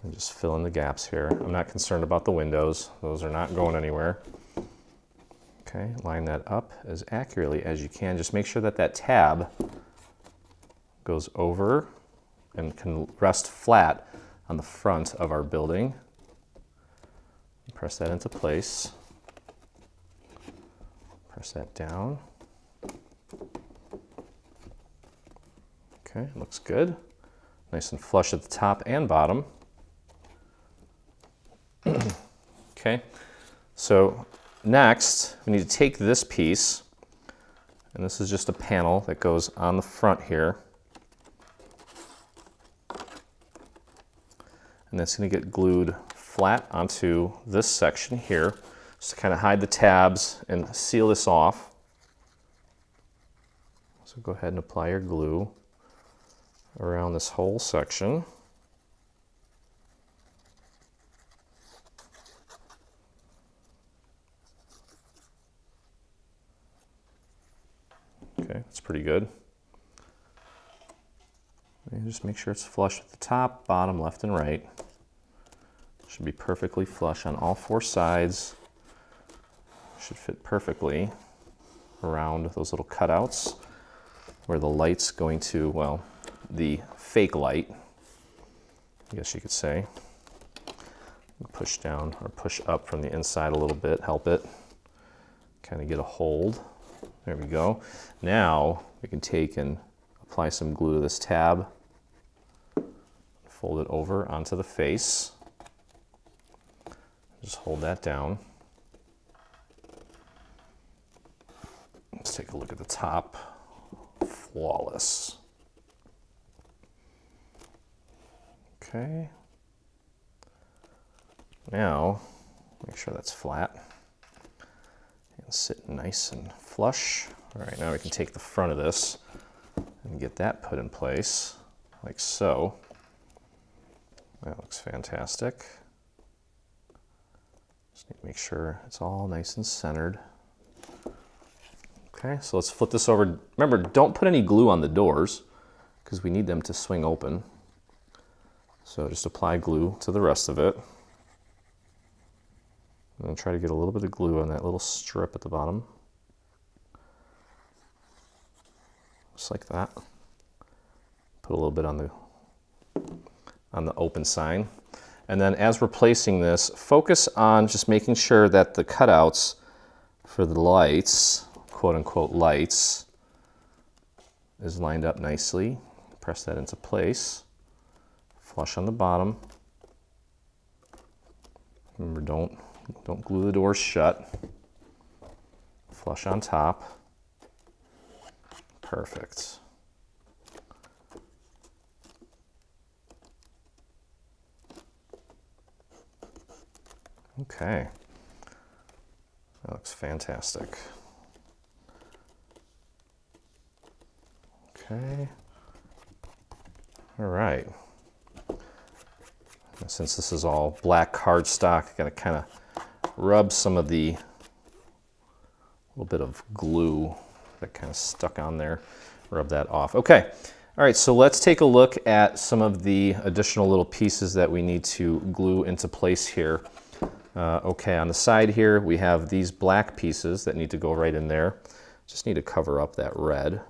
And just fill in the gaps here. I'm not concerned about the windows. Those are not going anywhere. Okay, line that up as accurately as you can. Just make sure that that tab goes over and can rest flat on the front of our building. Press that into place. Press that down. Okay, looks good. Nice and flush at the top and bottom. Okay, so next we need to take this piece And this is just a panel that goes on the front here. And that's going to get glued flat onto this section here, just to kind of hide the tabs and seal this off. So go ahead and apply your glue around this whole section. Okay, that's pretty good. And just make sure it's flush at the top, bottom, left, and right. Should be perfectly flush on all four sides. Should fit perfectly around those little cutouts where the light's going to, well, the fake light, I guess you could say. Push down or push up from the inside a little bit, help it kind of get a hold. There we go. Now we can take and apply some glue to this tab, fold it over onto the face. Just hold that down. Let's take a look at the top. Flawless. Okay. Now, make sure that's flat and sit nice and flush. All right, now we can take the front of this and get that put in place, like so. That looks fantastic. Just need to make sure it's all nice and centered. Okay, so let's flip this over. Remember, don't put any glue on the doors because we need them to swing open. So just apply glue to the rest of it. And then try to get a little bit of glue on that little strip at the bottom. Just like that. Put a little bit on the open sign. And then as we're placing this, focus on just making sure that the cutouts for the lights, quote unquote lights, is lined up nicely. Press that into place. Flush on the bottom. Remember, don't glue the doors shut. Flush on top. Perfect. Okay. That looks fantastic. Okay. All right. Since this is all black cardstock, I gotta kind of rub some of the little bit of glue that kind of stuck on there, rub that off. Okay, all right, so let's take a look at some of the additional little pieces that we need to glue into place here. Okay, on the side here, we have these black pieces that need to go right in there. Just need to cover up that red.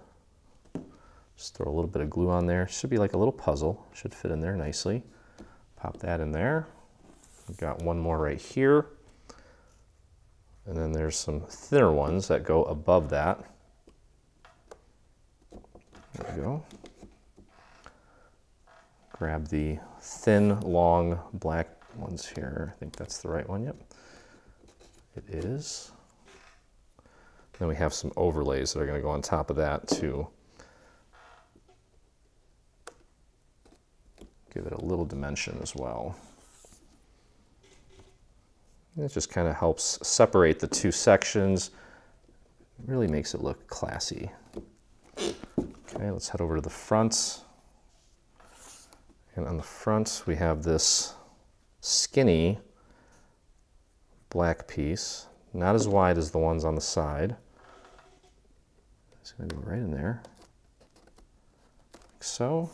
Just throw a little bit of glue on there. Should be like a little puzzle. Should fit in there nicely. Pop that in there. We've got one more right here. And then there's some thinner ones that go above that. There we go. Grab the thin, long, black ones here. I think that's the right one, yep. It is. Then we have some overlays that are going to go on top of that to give it a little dimension as well. And it just kind of helps separate the two sections. It really makes it look classy. Okay, let's head over to the front. And on the front, we have this skinny black piece, not as wide as the ones on the side. It's going to go right in there, like so.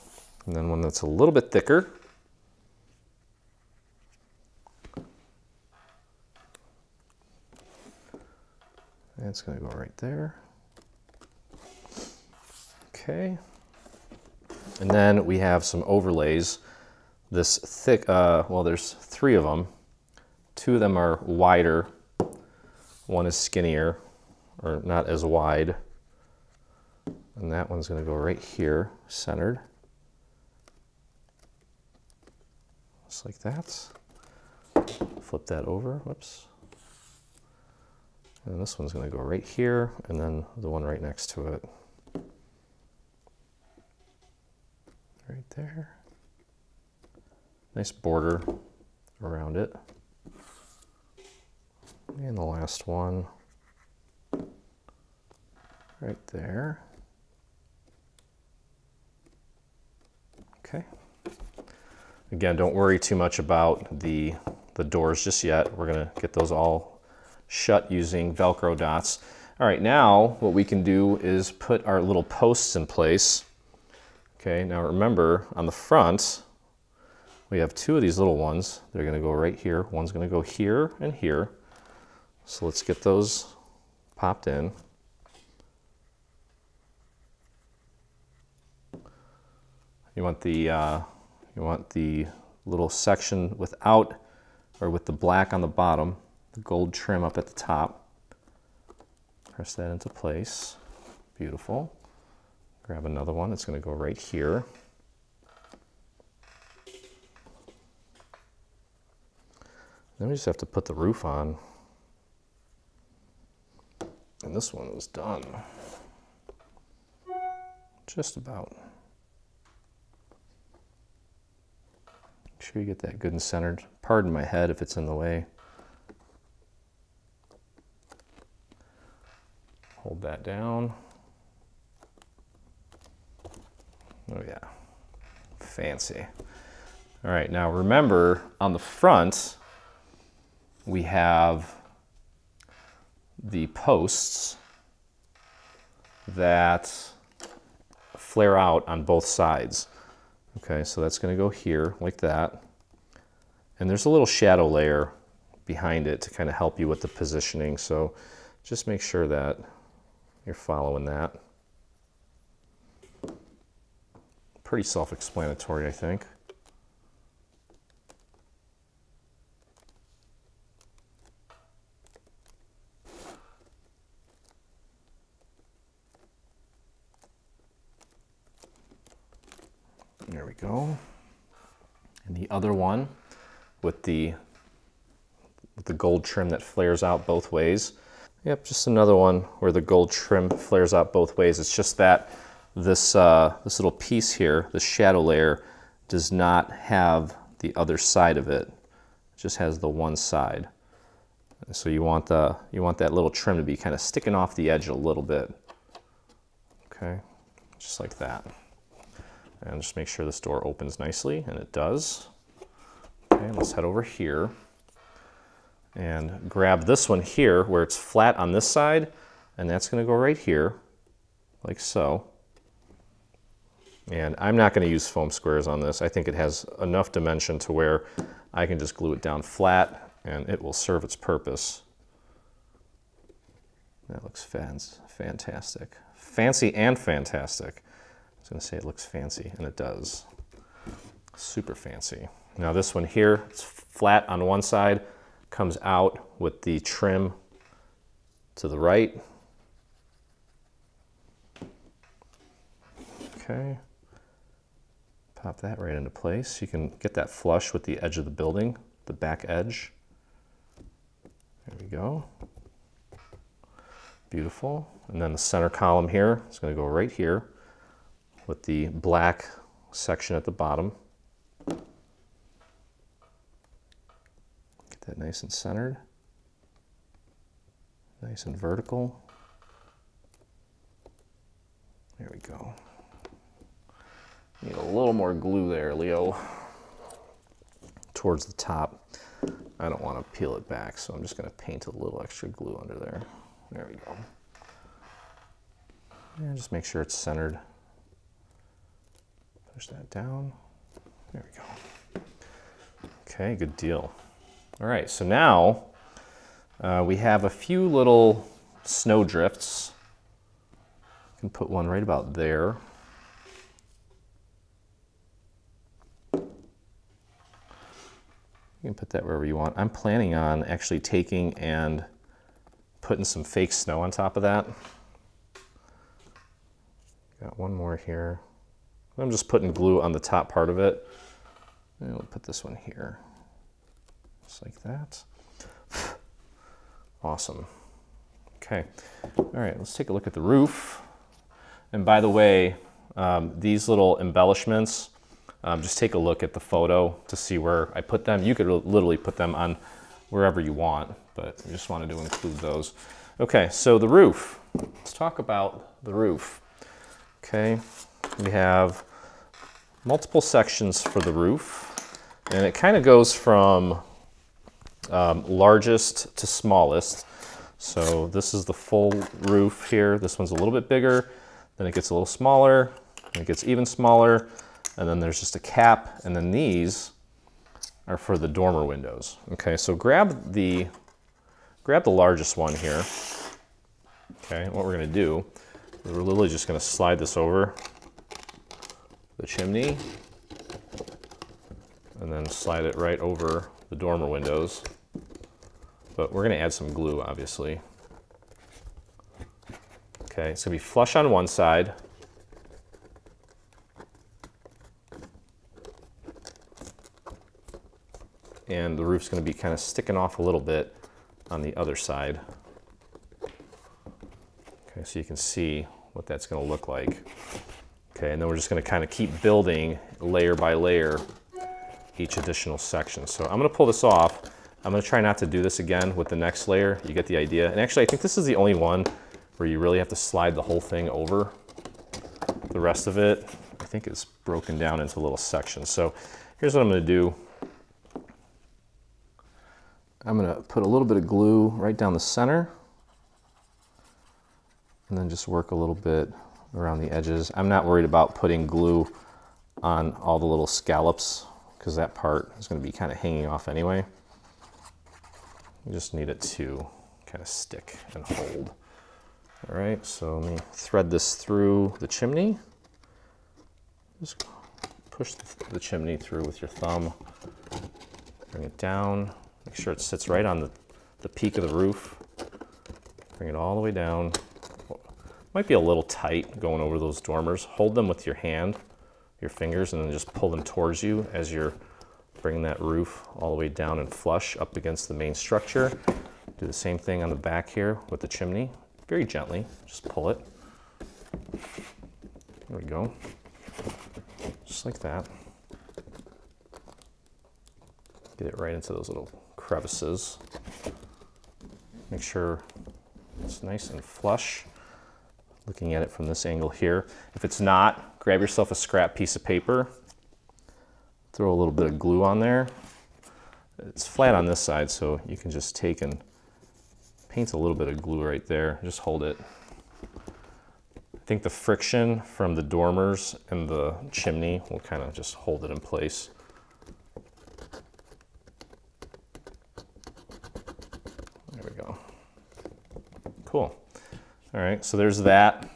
And then one that's a little bit thicker. And it's going to go right there. Okay. And then we have some overlays. This thick, well, there's 3 of them. 2 of them are wider. One is skinnier, or not as wide. And that one's going to go right here, centered. Just like that. Flip that over, whoops. And this one's going to go right here, and then the one right next to it. Right there. Nice border around it. And the last one right there. Okay. Again, don't worry too much about the doors just yet. We're going to get those all shut using Velcro dots. All right, now what we can do is put our little posts in place. Okay, now remember on the front, we have two of these little ones. They're going to go right here. One's going to go here and here. So let's get those popped in. You want the little section without, or with the black on the bottom, the gold trim up at the top. Press that into place. Beautiful. Grab another one. It's going to go right here. Then we just have to put the roof on. And this one was done. Just about. Make sure you get that good and centered. Pardon my head if it's in the way. Hold that down. Oh yeah, fancy. All right, now remember on the front, we have the posts that flare out on both sides. Okay, so that's going to go here like that. And there's a little shadow layer behind it to kind of help you with the positioning. So just make sure that you're following that. Pretty self-explanatory, I think. There we go. And the other one with the gold trim that flares out both ways. Yep, just another one where the gold trim flares out both ways. It's just that this little piece here, the shadow layer, does not have the other side of it. It just has the one side. And so you want that little trim to be kind of sticking off the edge a little bit. Okay, just like that. And just make sure this door opens nicely, and it does. Okay, let's head over here and grab this one here where it's flat on this side, and that's going to go right here, like so. And I'm not going to use foam squares on this. I think it has enough dimension to where I can just glue it down flat, and it will serve its purpose. That looks fantastic. Fancy and fantastic. I was going to say it looks fancy, and it does. Super fancy. Now this one here, it's flat on one side, comes out with the trim to the right. Okay. Pop that right into place. You can get that flush with the edge of the building, the back edge. There we go. Beautiful. And then the center column here is going to go right here with the black section at the bottom. Get that nice and centered. Nice and vertical. There we go. Need a little more glue there, Leo, towards the top. I don't want to peel it back, so I'm just going to paint a little extra glue under there. There we go. And just make sure it's centered. Push that down. There we go. Okay, good deal. All right, so now we have a few little snow drifts. You can put one right about there. You can put that wherever you want. I'm planning on actually taking and putting some fake snow on top of that. Got one more here. I'm just putting glue on the top part of it. And we'll put this one here. Just like that. Awesome. Okay, all right, let's take a look at the roof. And by the way, these little embellishments, just take a look at the photo to see where I put them. You could literally put them on wherever you want, but I just wanted to include those. Okay, so the roof. Let's talk about the roof. Okay, we have multiple sections for the roof, and it kind of goes from largest to smallest. So this is the full roof here. This one's a little bit bigger, then it gets a little smaller, and it gets even smaller, and then there's just a cap, and then these are for the dormer windows. Okay, so grab the largest one here. Okay, what we're gonna do is we're literally just gonna slide this over the chimney and then slide it right over the dormer windows. But we're gonna add some glue, obviously. Okay, it's gonna be flush on one side. And the roof's gonna be kind of sticking off a little bit on the other side. Okay, so you can see what that's gonna look like. Okay, and then we're just gonna kind of keep building layer by layer each additional section. So I'm gonna pull this off. I'm gonna try not to do this again with the next layer. You get the idea. And actually, I think this is the only one where you really have to slide the whole thing over. The rest of it, I think, is broken down into little sections. So here's what I'm gonna do. I'm gonna put a little bit of glue right down the center and then just work a little bit around the edges. I'm not worried about putting glue on all the little scallops because that part is gonna be kind of hanging off anyway. You just need it to kind of stick and hold. All right, so let me thread this through the chimney. Just push the chimney through with your thumb. Bring it down. Make sure it sits right on the peak of the roof. Bring it all the way down. Might be a little tight going over those dormers. Hold them with your hand, your fingers, and then just pull them towards you as you're bringing that roof all the way down and flush up against the main structure. Do the same thing on the back here with the chimney. Very gently, just pull it. There we go. Just like that. Get it right into those little crevices. Make sure it's nice and flush. Looking at it from this angle here. If it's not, grab yourself a scrap piece of paper. Throw a little bit of glue on there. It's flat on this side, so you can just take and paint a little bit of glue right there. Just hold it. I think the friction from the dormers and the chimney will kind of just hold it in place. There we go. Cool. All right, so there's that.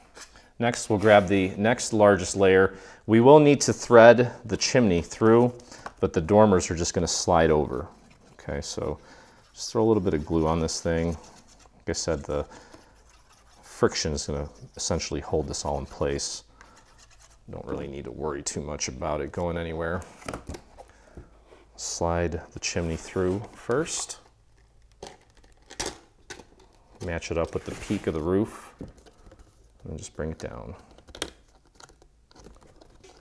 Next, we'll grab the next largest layer. We will need to thread the chimney through, but the dormers are just gonna slide over. Okay, so just throw a little bit of glue on this thing. Like I said, the friction is gonna essentially hold this all in place. Don't really need to worry too much about it going anywhere. Slide the chimney through first. Match it up with the peak of the roof, and just bring it down.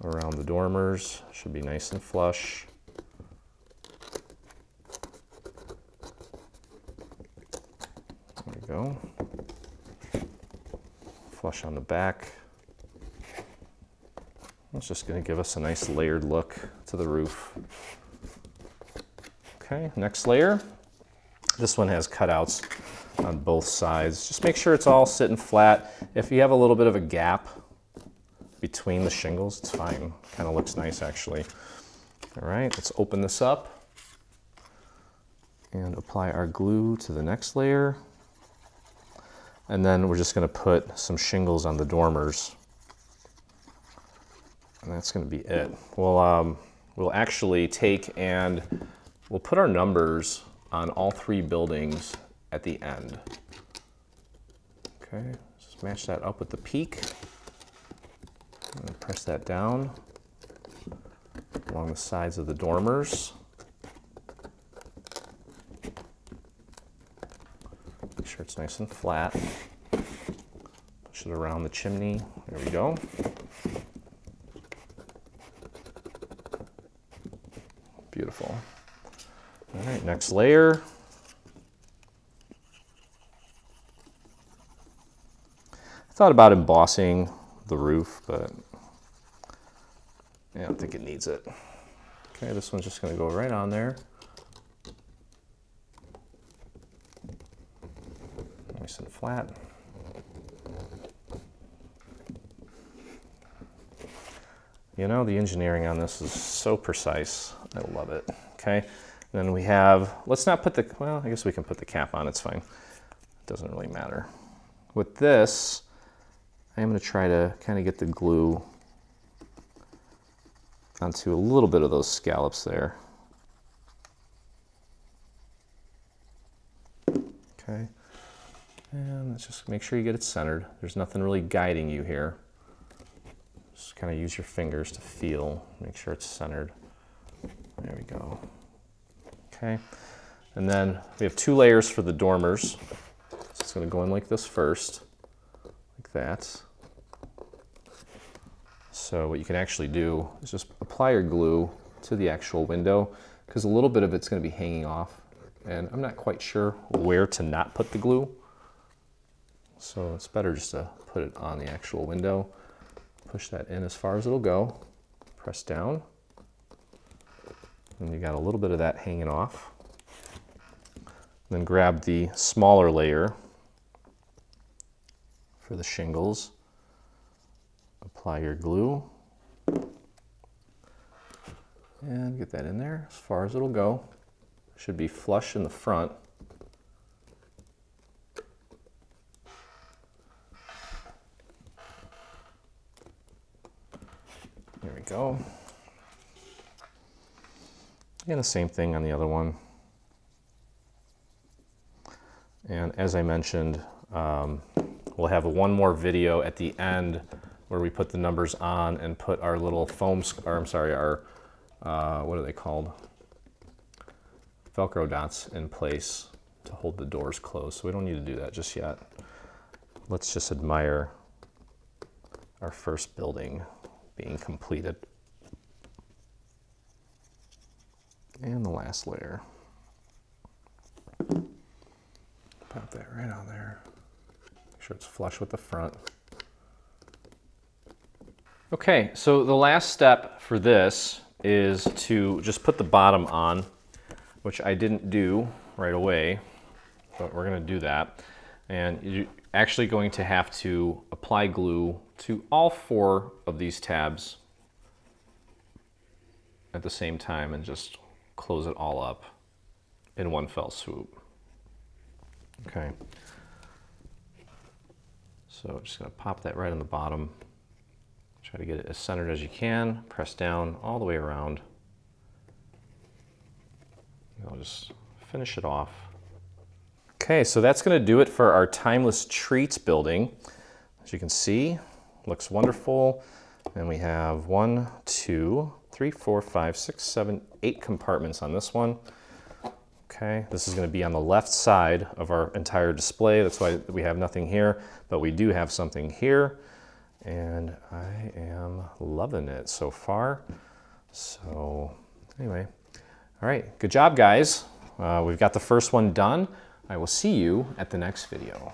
Around the dormers, should be nice and flush. There we go. Flush on the back. It's just going to give us a nice layered look to the roof. Okay, next layer. This one has cutouts on both sides. Just make sure it's all sitting flat. If you have a little bit of a gap between the shingles, it's fine. Kind of looks nice, actually. All right, let's open this up and apply our glue to the next layer. And then we're just going to put some shingles on the dormers. And that's going to be it. We'll actually take and we'll put our numbers on all three buildings at the end. Okay, just match that up with the peak. And press that down along the sides of the dormers. Make sure it's nice and flat. Push it around the chimney. There we go. Beautiful. All right, next layer. I thought about embossing the roof, but I don't think it needs it. Okay, this one's just going to go right on there. Nice and flat. You know, the engineering on this is so precise. I love it. Okay, then we have, let's not put the, well, I guess we can put the cap on, it's fine. It doesn't really matter. With this, I'm going to try to kind of get the glue onto a little bit of those scallops there. Okay, and let's just make sure you get it centered. There's nothing really guiding you here. Just kind of use your fingers to feel, make sure it's centered. There we go. Okay, and then we have 2 layers for the dormers. So it's going to go in like this first, like that. So what you can actually do is just apply your glue to the actual window, because a little bit of it's going to be hanging off, and I'm not quite sure where to not put the glue. So it's better just to put it on the actual window. Push that in as far as it'll go, press down, and you got a little bit of that hanging off. Then grab the smaller layer for the shingles, apply your glue, and get that in there as far as it'll go. Should be flush in the front. There we go. And the same thing on the other one. And as I mentioned, we'll have one more video at the end where we put the numbers on and put our little foam, or I'm sorry, our, what are they called? Velcro dots in place to hold the doors closed. So we don't need to do that just yet. Let's just admire our first building being completed. And the last layer. Pop that right on there. Make sure it's flush with the front. Okay, so the last step for this is to just put the bottom on, which I didn't do right away, but we're going to do that. And you're actually going to have to apply glue to all 4 of these tabs at the same time and just close it all up in one fell swoop. Okay. So just going to pop that right on the bottom. Try to get it as centered as you can. Press down all the way around. I'll just finish it off. Okay, so that's going to do it for our Timeless Treats building. As you can see, looks wonderful. And we have 1, 2, 3, 4, 5, 6, 7, 8 compartments on this one. Okay, this is going to be on the left side of our entire display. That's why we have nothing here, but we do have something here. And I am loving it so far. So anyway, all right, good job, guys. We've got the first one done. I will see you at the next video.